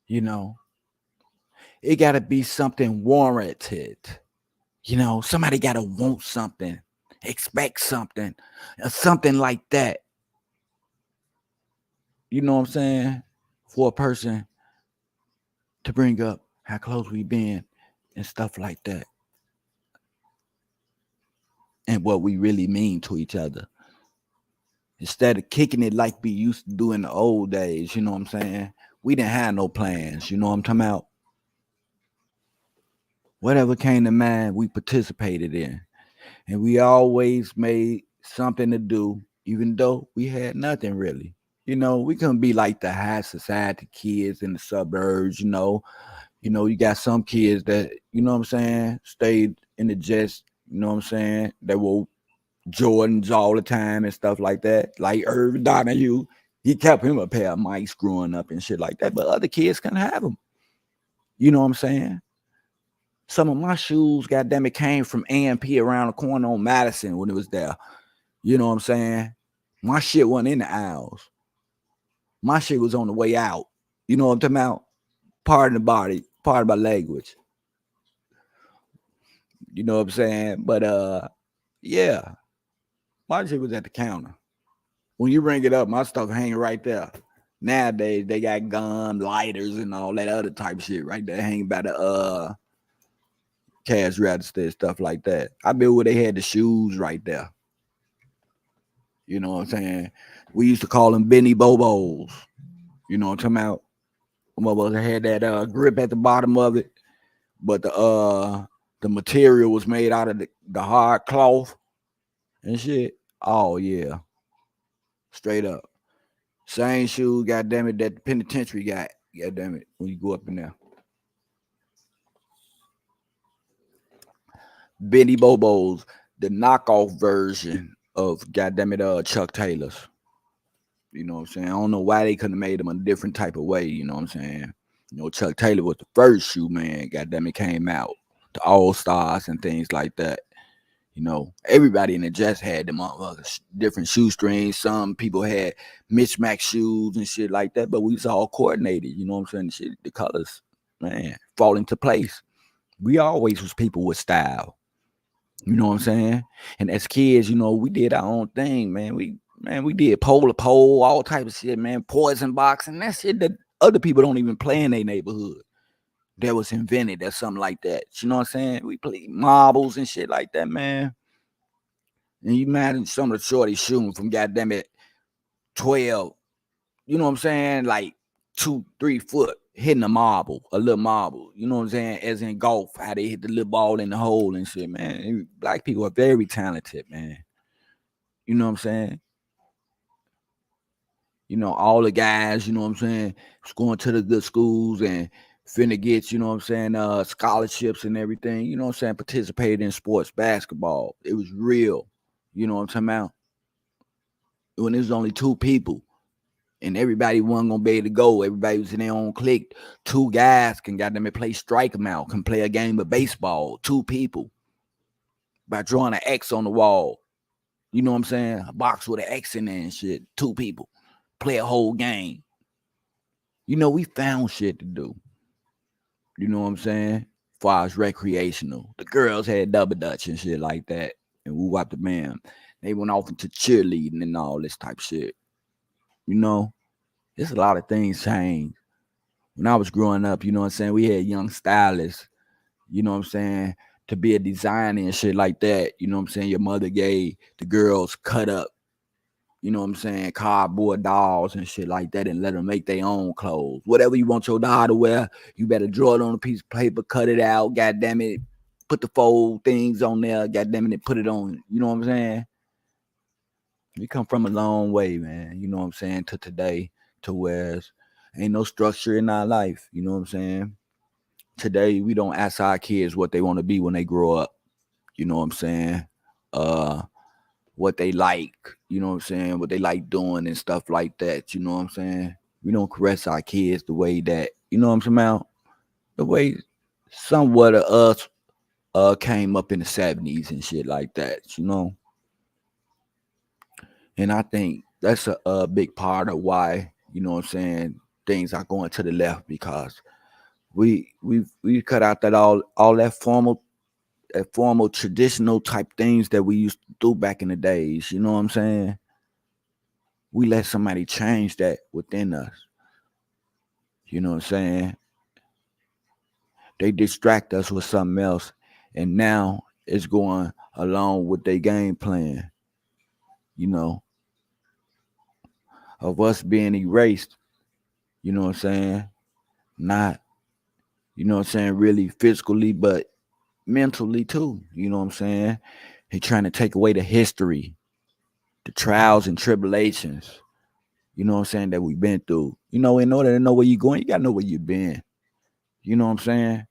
You know, it got to be something warranted. You know, somebody got to want something, expect something, something like that. You know what I'm saying? For a person to bring up how close we been and stuff like that. And what we really mean to each other. Instead of kicking it like we used to do in the old days, you know what I'm saying? We didn't have no plans, you know what I'm talking about? Whatever came to mind, we participated in. And we always made something to do, even though we had nothing really. You know, we couldn't be like the high society kids in the suburbs, you know. You got some kids that, you know what I'm saying, stayed in the Jets, you know what I'm saying? They were Jordans all the time and stuff like that. Like Irvin Donahue, he kept him a pair of mics growing up and shit like that. But other kids couldn't have them. You know what I'm saying? Some of my shoes, goddamn it, came from A&P around the corner on Madison when it was there. You know what I'm saying? My shit wasn't in the aisles. My shit was on the way out. You know what I'm talking about? Pardon the body, pardon my language. You know what I'm saying? But yeah, my shit was at the counter. When you bring it up, my stuff hanging right there. Nowadays they got gun, lighters, and all that other type of shit right there hanging by the cash register and stuff like that. I bet where they had the shoes right there. You know what I'm saying? We used to call them Benny Bobos. You know what I'm talking about? Motherfucker had that grip at the bottom of it, but the material was made out of the hard cloth and shit. Oh yeah. Straight up. Same shoes, goddamn it, that the penitentiary got. Goddamn it, when you go up in there. Benny Bobos, the knockoff version of goddamn it, Chuck Taylor's. You know what I'm saying? I don't know why they couldn't have made them a different type of way. You know what I'm saying? You know, Chuck Taylor was the first shoe, man. Goddamn it, came out. The All Stars and things like that. You know, everybody in the Jets had them different shoestrings. Some people had mismatched shoes and shit like that, but we was all coordinated. You know what I'm saying? Shit, the colors, man, fall into place. We always was people with style. You know what I'm saying? And as kids, you know, we did our own thing, man. We did polar pole, all type of shit, man. Poison box, and that shit that other people don't even play in their neighborhood. That was invented or something like that. You know what I'm saying? We played marbles and shit like that, man. And you imagine some of the shorties shooting from goddamn it 12, you know what I'm saying? Like 2-3 foot hitting a little marble. You know what I'm saying? As in golf, how they hit the little ball in the hole and shit, man. Black people are very talented, man. You know what I'm saying? You know, all the guys, you know what I'm saying, was going to the good schools and finna get, you know what I'm saying, scholarships and everything, you know what I'm saying, participated in sports basketball. It was real. You know what I'm talking about? When there's only two people and everybody wasn't gonna be able to go, everybody was in their own clique. Two guys can goddamn it play strike them out, can play a game of baseball. Two people by drawing an X on the wall. You know what I'm saying? A box with an X in there and shit. Two people play a whole game. You know, we found shit to do. You know what I'm saying? far as recreational. The girls had double dutch and shit like that. And we whopped the man. They went off into cheerleading and all this type of shit. You know, there's a lot of things changed. When I was growing up, you know what I'm saying, we had young stylists, you know what I'm saying, to be a designer and shit like that. You know what I'm saying? Your mother gave the girls cut up, you know what I'm saying, cardboard dolls and shit like that and let them make their own clothes. Whatever you want your doll to wear, you better draw it on a piece of paper, cut it out, goddamn it, put the fold things on there, goddamn it, and put it on, you know what I'm saying? We come from a long way, man, you know what I'm saying, to today, to where ain't no structure in our life, you know what I'm saying? Today, we don't ask our kids what they want to be when they grow up, you know what I'm saying? What they like, you know what I'm saying, what they like doing and stuff like that, you know what I'm saying? We don't caress our kids the way that, you know what I'm saying, the way somewhat of us came up in the 70s and shit like that, you know? And I think that's a big part of why, you know what I'm saying, things are going to the left, because we cut out that all that formal traditional type things that we used to do back in the days, you know what I'm saying? We let somebody change that within us. You know what I'm saying? They distract us with something else, and now it's going along with their game plan, you know, of us being erased, you know what I'm saying? Not, you know what I'm saying, really physically, but mentally too, you know what I'm saying? They're trying to take away the history, the trials and tribulations, you know what I'm saying, that we've been through. You know, in order to know where you're going, you got to know where you've been. You know what I'm saying?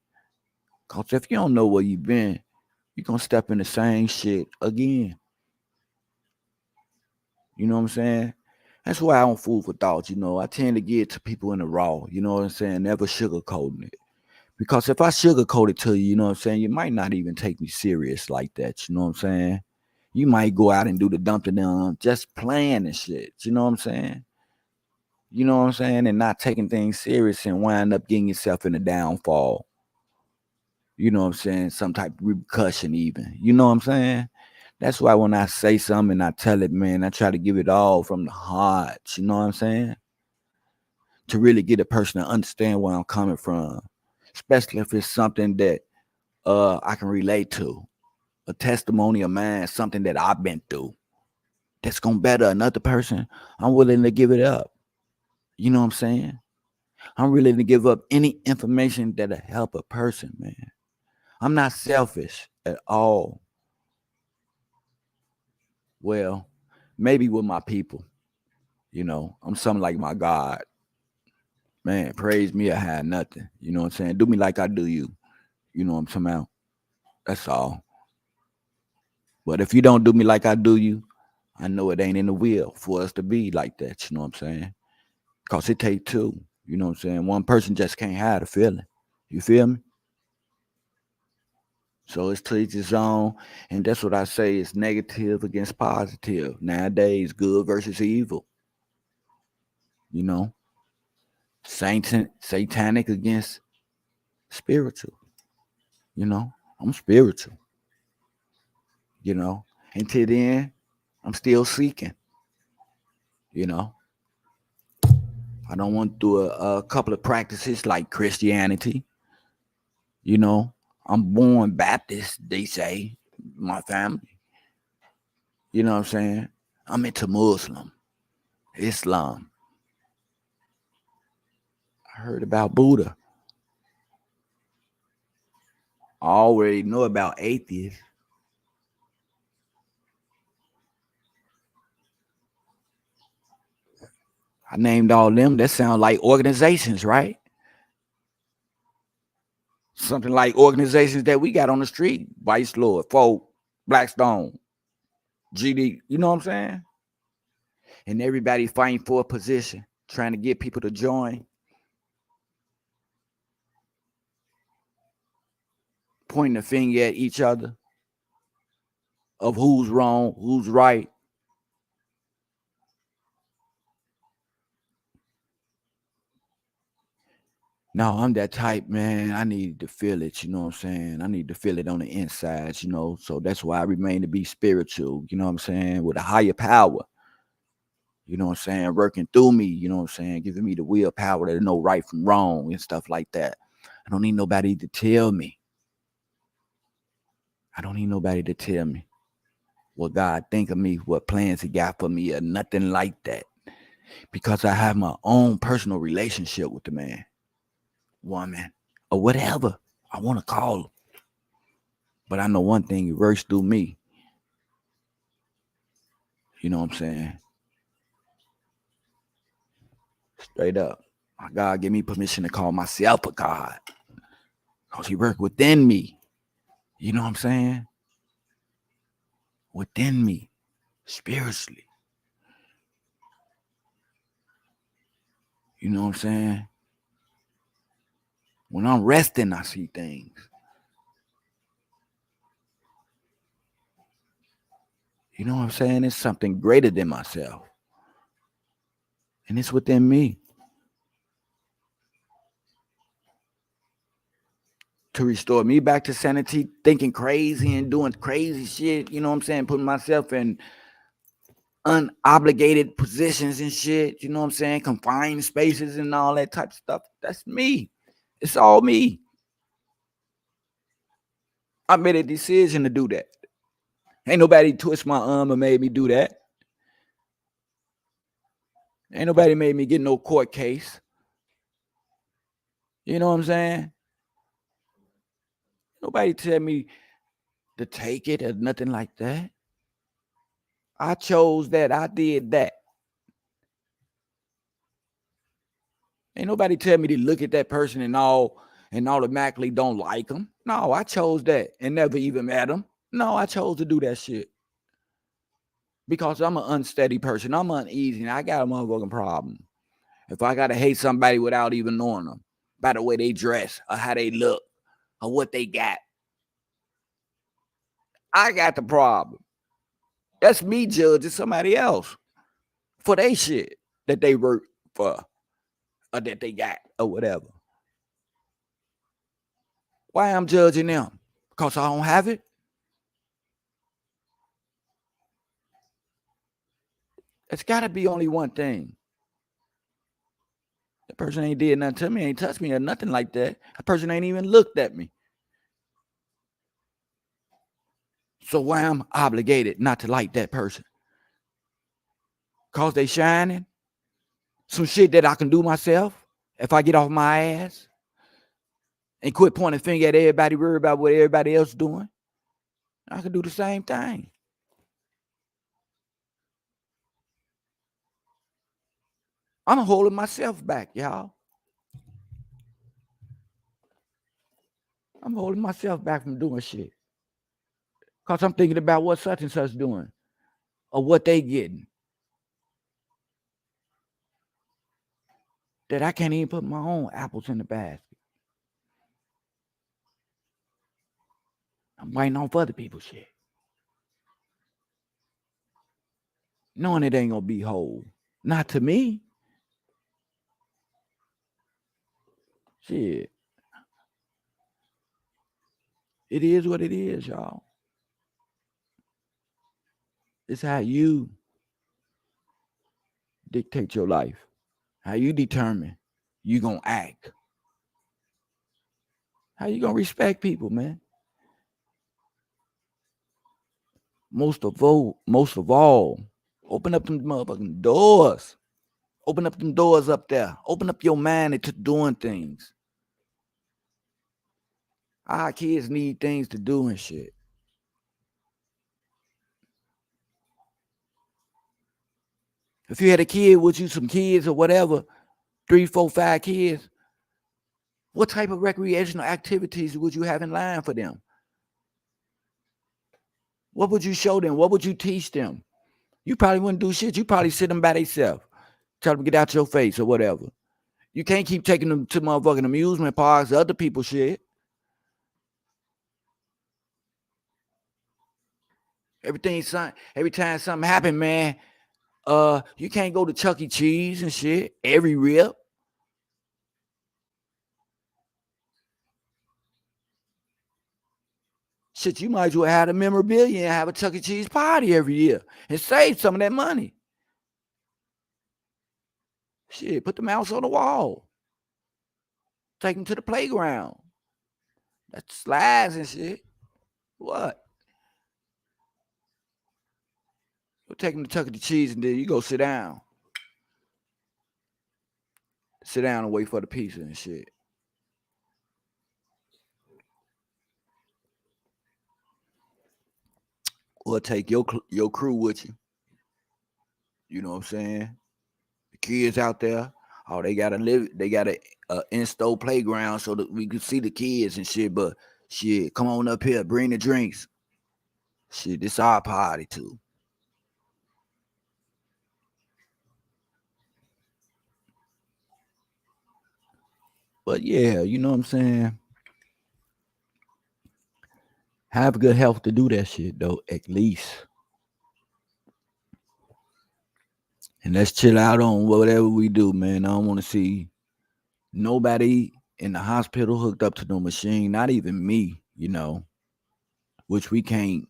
Because if you don't know where you've been, you're going to step in the same shit again. You know what I'm saying? That's why I don't food for thought, you know. I tend to get to people in the raw, you know what I'm saying? Never sugarcoating it. Because if I sugarcoat it to you, you know what I'm saying, you might not even take me serious like that, you know what I'm saying? You might go out and do the dumping down, just playing and shit, you know what I'm saying? You know what I'm saying? And not taking things serious and wind up getting yourself in a downfall. You know what I'm saying? Some type of repercussion even. You know what I'm saying? That's why when I say something and I tell it, man, I try to give it all from the heart. You know what I'm saying? To really get a person to understand where I'm coming from. Especially if it's something that I can relate to. A testimony of mine, something that I've been through. That's gonna better another person. I'm willing to give it up. You know what I'm saying? I'm willing to give up any information that'll help a person, man. I'm not selfish at all. Well, maybe with my people, you know, I'm something like my God. Man, praise me or have nothing. You know what I'm saying? Do me like I do you. You know what I'm talking about? That's all. But if you don't do me like I do you, I know it ain't in the will for us to be like that. You know what I'm saying? Because it takes two. You know what I'm saying? One person just can't hide a feeling. You feel me? So it's to each his own. And that's what I say, is negative against positive. Nowadays, good versus evil. You know? Satanic against spiritual. You know? I'm spiritual. You know? Until then, I'm still seeking. You know? I don't want to do a couple of practices like Christianity. You know? I'm born Baptist, they say, my family. You know what I'm saying? I'm into Muslim, Islam. I heard about Buddha. I already know about atheists. I named all them. That sound like organizations, right? Something like organizations that we got on the street. Vice Lord, Folk, Blackstone, GD. You know what I'm saying? And everybody fighting for a position, trying to get people to join, pointing the finger at each other of who's wrong, who's right. No, I'm that type, man. I need to feel it, you know what I'm saying? I need to feel it on the inside, you know. So that's why I remain to be spiritual, you know what I'm saying, with a higher power, you know what I'm saying, working through me, you know what I'm saying, giving me the willpower to know right from wrong and stuff like that. I don't need nobody to tell me. I don't need nobody to tell me what God think of me, what plans he got for me, or nothing like that. Because I have my own personal relationship with the man, woman, or whatever I want to call him. But I know one thing, it works through me. You know what I'm saying? Straight up. My God give me permission to call myself a God. Because he worked within me. You know what I'm saying? Within me. Spiritually. You know what I'm saying? When I'm resting, I see things. You know what I'm saying? It's something greater than myself. And it's within me. To restore me back to sanity, thinking crazy and doing crazy shit, you know what I'm saying? Putting myself in unobligated positions and shit, you know what I'm saying? Confined spaces and all that type of stuff. That's me. It's all me. I made a decision to do that. Ain't nobody twist my arm or made me do that. Ain't nobody made me get no court case. You know what I'm saying? Nobody tell me to take it or nothing like that. I chose that. I did that. Ain't nobody tell me to look at that person and automatically don't like them. No, I chose that and never even met them. No, I chose to do that shit. Because I'm an unsteady person. I'm uneasy and I got a motherfucking problem. If I gotta hate somebody without even knowing them, by the way they dress or how they look or what they got, I got the problem. That's me judging somebody else for they shit that they work for or that they got or whatever. Why I'm judging them? Because I don't have it? It's got to be only one thing. The person ain't did nothing to me, ain't touched me or nothing like that. The person ain't even looked at me. So why I'm obligated not to like that person? Because they shining? Some shit that I can do myself if I get off my ass and quit pointing finger at everybody, worry about what everybody else doing. I can do the same thing. I'm holding myself back, y'all. I'm holding myself back from doing shit. Because I'm thinking about what such and such doing or what they getting. That I can't even put my own apples in the basket. I'm waiting on for other people's shit. Knowing it ain't gonna be whole. Not to me. Shit. It is what it is, y'all. It's how you dictate your life. How you determine you gonna act. How you gonna respect people, man? Most of all, open up them motherfucking doors. Open up them doors up there. Open up your mind into doing things. Our kids need things to do and shit. If you had a kid with you, some kids or whatever, 3, 4, 5 kids, what type of recreational activities would you have in line for them? What would you show them? What would you teach them? You probably wouldn't do shit. You probably sit them by themselves. Tell them to get out your face or whatever. You can't keep taking them to motherfucking amusement parks, other people's shit. Every time something happen, man, you can't go to Chuck E. Cheese and shit every rip. Shit, you might as well have a memorabilia and have a Chuck E. Cheese party every year and save some of that money. Shit, put the mouse on the wall. Take them to the playground. That's slides and shit. What? You take them to Chuck E. Cheese and then you go sit down. Sit down and wait for the pizza and shit. Or take your crew with you. You know what I'm saying? The kids out there, oh, they gotta install playground so that we can see the kids and shit. But shit, come on up here, bring the drinks. Shit, this our party too. But yeah, you know what I'm saying? Have good health to do that shit though, at least. And let's chill out on whatever we do, man. I don't want to see nobody in the hospital hooked up to no machine, not even me, you know, which we can't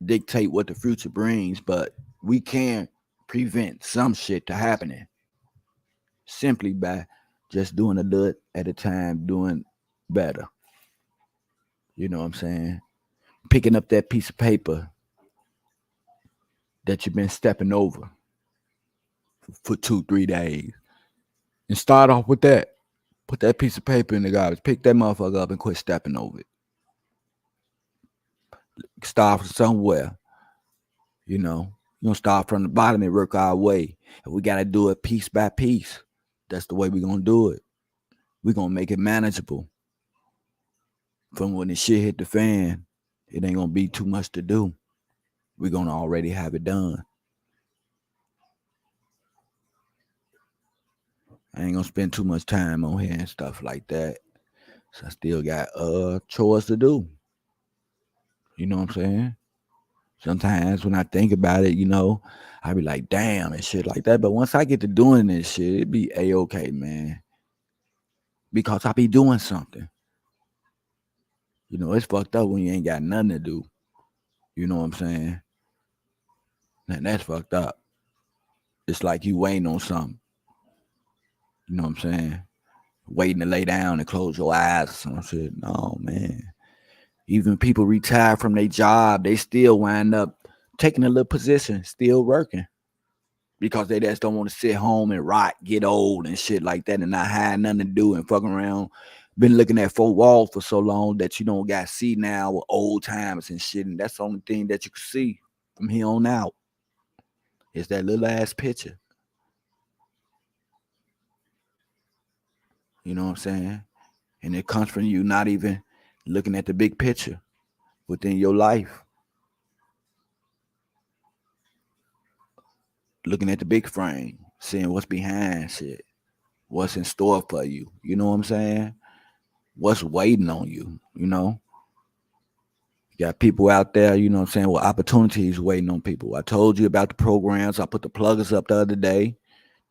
dictate what the future brings, but we can prevent some shit to happening simply by just doing a little at a time, doing better. You know what I'm saying? Picking up that piece of paper that you've been stepping over for 2-3 days and start off with that. Put that piece of paper in the garbage. Pick that motherfucker up and quit stepping over it. Start from somewhere. You know, you don't start from the bottom and work our way. And we got to do it piece by piece. That's the way we're going to do it. We're going to make it manageable. From when the shit hit the fan, it ain't going to be too much to do. We're going to already have it done. I ain't going to spend too much time on here and stuff like that. So I still got chores to do. You know what I'm saying? Sometimes when I think about it, you know, I be like, damn, and shit like that. But once I get to doing this shit, it be A-okay, man. Because I be doing something. You know, it's fucked up when you ain't got nothing to do. You know what I'm saying? And that's fucked up. It's like you waiting on something. You know what I'm saying? Waiting to lay down and close your eyes or some shit. No, man. Even people retire from their job, they still wind up taking a little position, still working. Because they just don't want to sit home and rot, get old and shit like that and not have nothing to do and fucking around. Been looking at four walls for so long that you don't got to see now with old times and shit. And that's the only thing that you can see from here on out. Is that little ass picture. You know what I'm saying? And it comes from you not even looking at the big picture within your life. Looking at the big frame, seeing what's behind shit, what's in store for you. You know what I'm saying? What's waiting on you, you know? You got people out there, you know what I'm saying, with opportunities waiting on people. I told you about the programs. I put the pluggers up the other day.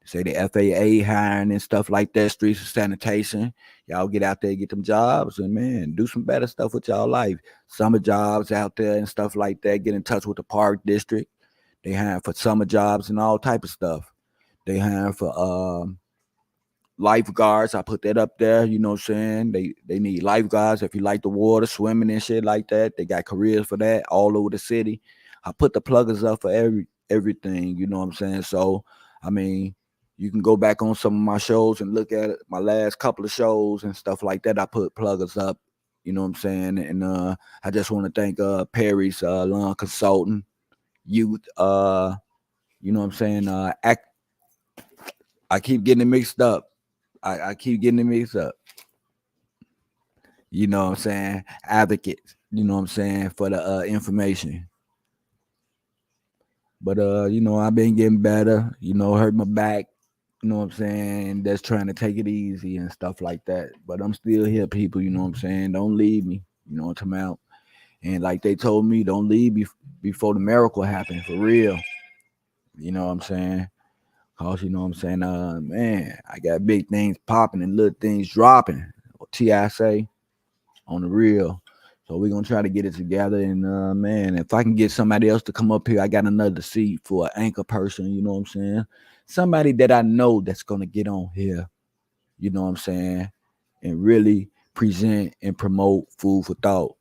Say the FAA hiring and stuff like that, streets and sanitation. Y'all get out there, get them jobs, and man, do some better stuff with y'all life. Summer jobs out there and stuff like that. Get in touch with the park district. They hiring for summer jobs and all type of stuff. They hiring for lifeguards. I put that up there. You know what I'm saying? They need lifeguards if you like the water, swimming and shit like that. They got careers for that all over the city. I put the pluggers up for everything. You know what I'm saying? So I mean, you can go back on some of my shows and look at it, my last couple of shows and stuff like that. I put pluggers up. You know what I'm saying? And I just want to thank Perry's lawn consultant, youth. You know what I'm saying? I keep getting it mixed up. I keep getting it mixed up. You know what I'm saying? Advocates, you know what I'm saying, for the information. But you know, I've been getting better, you know, hurt my back, you know what I'm saying, just trying to take it easy and stuff like that. But I'm still here, people, you know what I'm saying? Don't leave me, you know what I'm talking about. And like they told me, don't leave before the miracle happened, for real. You know what I'm saying? Cause you know what I'm saying, man, I got big things popping and little things dropping. Or TI say on the real. So we're gonna try to get it together. And man, if I can get somebody else to come up here, I got another seat for an anchor person, you know what I'm saying? Somebody that I know that's gonna get on here, you know what I'm saying, and really present and promote food for thought.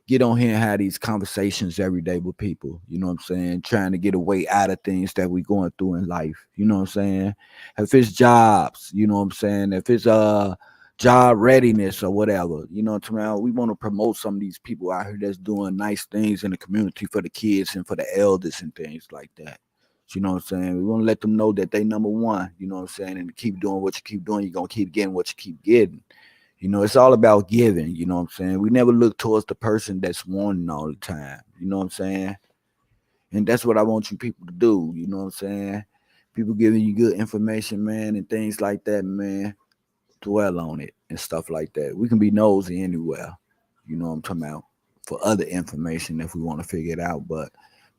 Get on here and have these conversations every day with people, you know what I'm saying? Trying to get a way out of things that we going through in life, you know what I'm saying? If it's jobs, you know what I'm saying? If it's job readiness or whatever, you know what I'm saying? We want to promote some of these people out here that's doing nice things in the community for the kids and for the elders and things like that. You know what I'm saying? We want to let them know that they number one, you know what I'm saying? And keep doing what you keep doing, you're gonna keep getting what you keep getting. You know, it's all about giving, you know what I'm saying? We never look towards the person that's wanting all the time, you know what I'm saying? And that's what I want you people to do, you know what I'm saying? People giving you good information, man, and things like that, man. Dwell on it and stuff like that. We can be nosy anywhere, you know what I'm talking about, for other information if we want to figure it out. But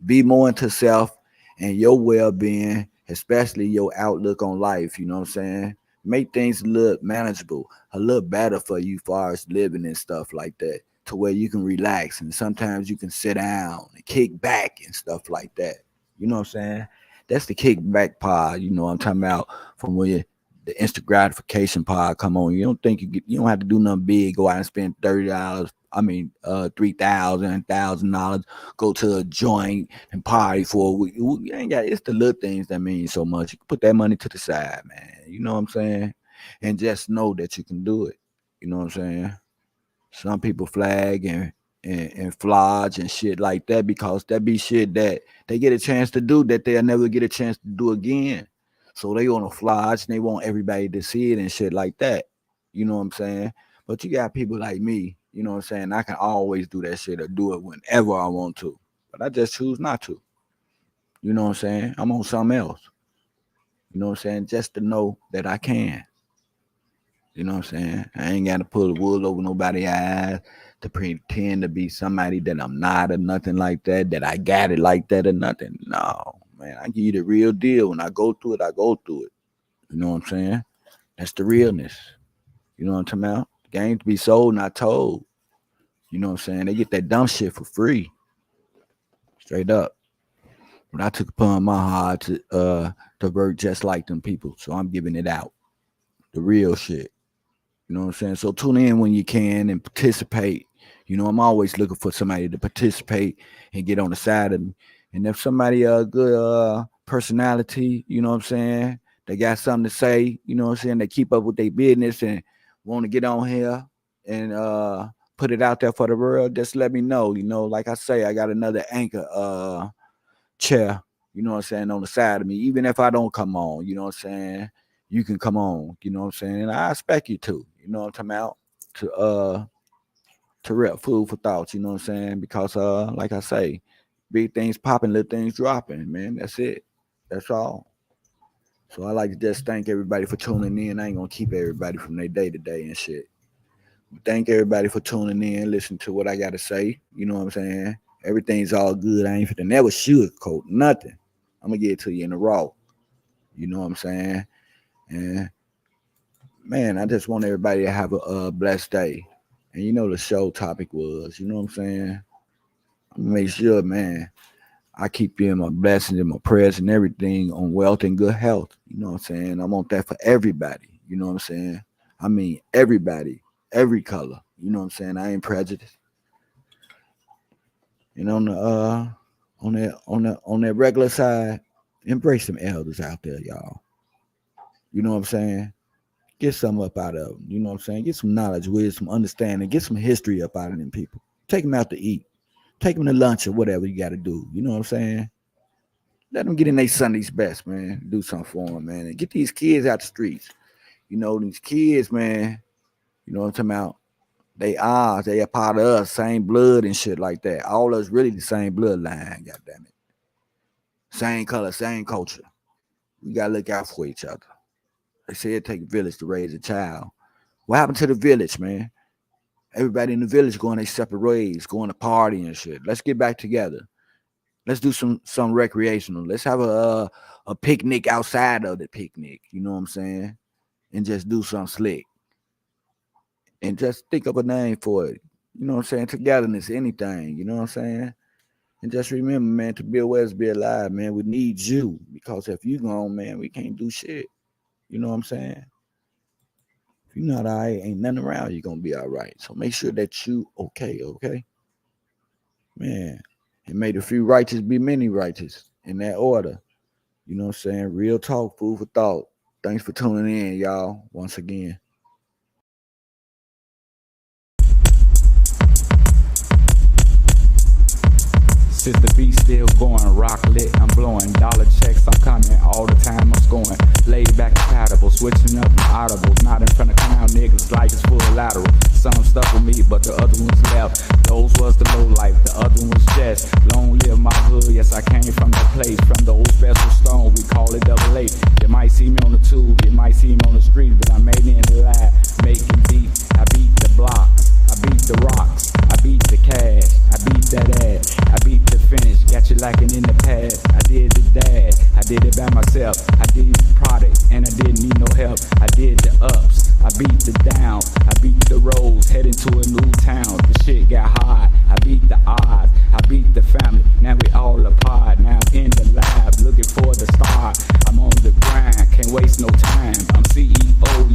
be more into self and your well being, especially your outlook on life, you know what I'm saying? Make things look manageable, a little better for you far as living and stuff like that, to where you can relax and sometimes you can sit down and kick back and stuff like that. You know what I'm saying? That's the kickback part, you know what I'm talking about, from where the instant gratification part come on. You don't think you don't have to do nothing big, go out and spend $30. I mean, $3,000 go to a joint and party for a week. You ain't got, it's the little things that mean so much. You can put that money to the side, man. You know what I'm saying? And just know that you can do it. You know what I'm saying? Some people flag and flodge and shit like that because that be shit that they get a chance to do that they'll never get a chance to do again. So they on a flodge and they want everybody to see it and shit like that. You know what I'm saying? But you got people like me, you know what I'm saying? I can always do that shit or do it whenever I want to. But I just choose not to. You know what I'm saying? I'm on something else. You know what I'm saying? Just to know that I can. You know what I'm saying? I ain't got to pull the wool over nobody's eyes to pretend to be somebody that I'm not or nothing like that, that I got it like that or nothing. No, man, I give you the real deal. When I go through it, I go through it. You know what I'm saying? That's the realness. You know what I'm talking about? Games to be sold, not told. You know what I'm saying? They get that dumb shit for free. Straight up. But I took upon my heart to work just like them people. So I'm giving it out. The real shit. You know what I'm saying? So tune in when you can and participate. You know, I'm always looking for somebody to participate and get on the side of me. And if somebody good personality, you know what I'm saying, they got something to say, you know what I'm saying, they keep up with their business and want to get on here and put it out there for the world, just let me know. You know, like I say, I got another anchor chair, you know what I'm saying, on the side of me. Even if I don't come on, you know what I'm saying, you can come on, you know what I'm saying? And I expect you to, you know what I'm talking about, to rep food for thoughts, you know what I'm saying? Because like I say, big things popping, little things dropping, man. That's it. That's all. So I like to just thank everybody for tuning in. I ain't gonna keep everybody from their day to day and shit. But thank everybody for tuning in, listen to what I gotta say. You know what I'm saying? Everything's all good. I ain't finna never sugarcoat nothing. I'm gonna get it to you in the raw. You know what I'm saying? And man, I just want everybody to have a blessed day. And you know the show topic was, you know what I'm saying? I'm gonna make sure, man, I keep you in my blessings and my prayers and everything on wealth and good health. You know what I'm saying? I want that for everybody. You know what I'm saying? I mean everybody, every color. You know what I'm saying? I ain't prejudiced. And on that regular side, embrace some elders out there, y'all. You know what I'm saying? Get some up out of them. You know what I'm saying? Get some knowledge, wisdom, understanding. Get some history up out of them people. Take them out to eat. Take them to lunch or whatever you got to do. You know what I'm saying? Let them get in their Sunday's best, man. Do something for them, man. And get these kids out the streets. You know, these kids, man, you know what I'm talking about? They a part of us, same blood and shit like that. All of us really the same bloodline, goddamn it. Same color, same culture. We gotta look out for each other. They say it take a village to raise a child. What happened to the village, man? Everybody in the village going their separate ways, going to party and shit. Let's get back together. Let's do some recreational. Let's have a picnic outside of the picnic. You know what I'm saying? And just do something slick. And just think of a name for it. You know what I'm saying? Togetherness, anything. You know what I'm saying? And just remember, man, to be aware, to be alive, man, we need you. Because if you gone, man, we can't do shit. You know what I'm saying? If you're not all right, ain't nothing around you gonna be all right. So make sure that you okay? Man. And may the few righteous be many righteous in that order. You know what I'm saying? Real talk, food for thought. Thanks for tuning in, y'all, once again. Since the beat still going, rock lit, I'm blowing. Dollar checks, I'm coming all the time, I'm scoring. Laid back compatible, switching up my audibles. Not in front of clown niggas like it's full lateral. Some stuck with me, but the other ones left. Those was the low life, the other ones just. Long live my hood, yes I came from that place. From the old special stone, we call it double A. You might see me on the tube, you might see me on the street, but I made it in the lab, making beat. I beat the blocks, I beat the rocks, I beat the cash, I beat that ass, I beat the finish, got you lacking in the past. I did the dash, I did it by myself. I did the product, and I didn't need no help. I did the ups, I beat the down, I beat the roads, heading to a new town. The shit got hard, I beat the odds, I beat the family. Now we all apart. Now I'm in the lab, looking for the star. I'm on the grind, can't waste no time. I'm CEO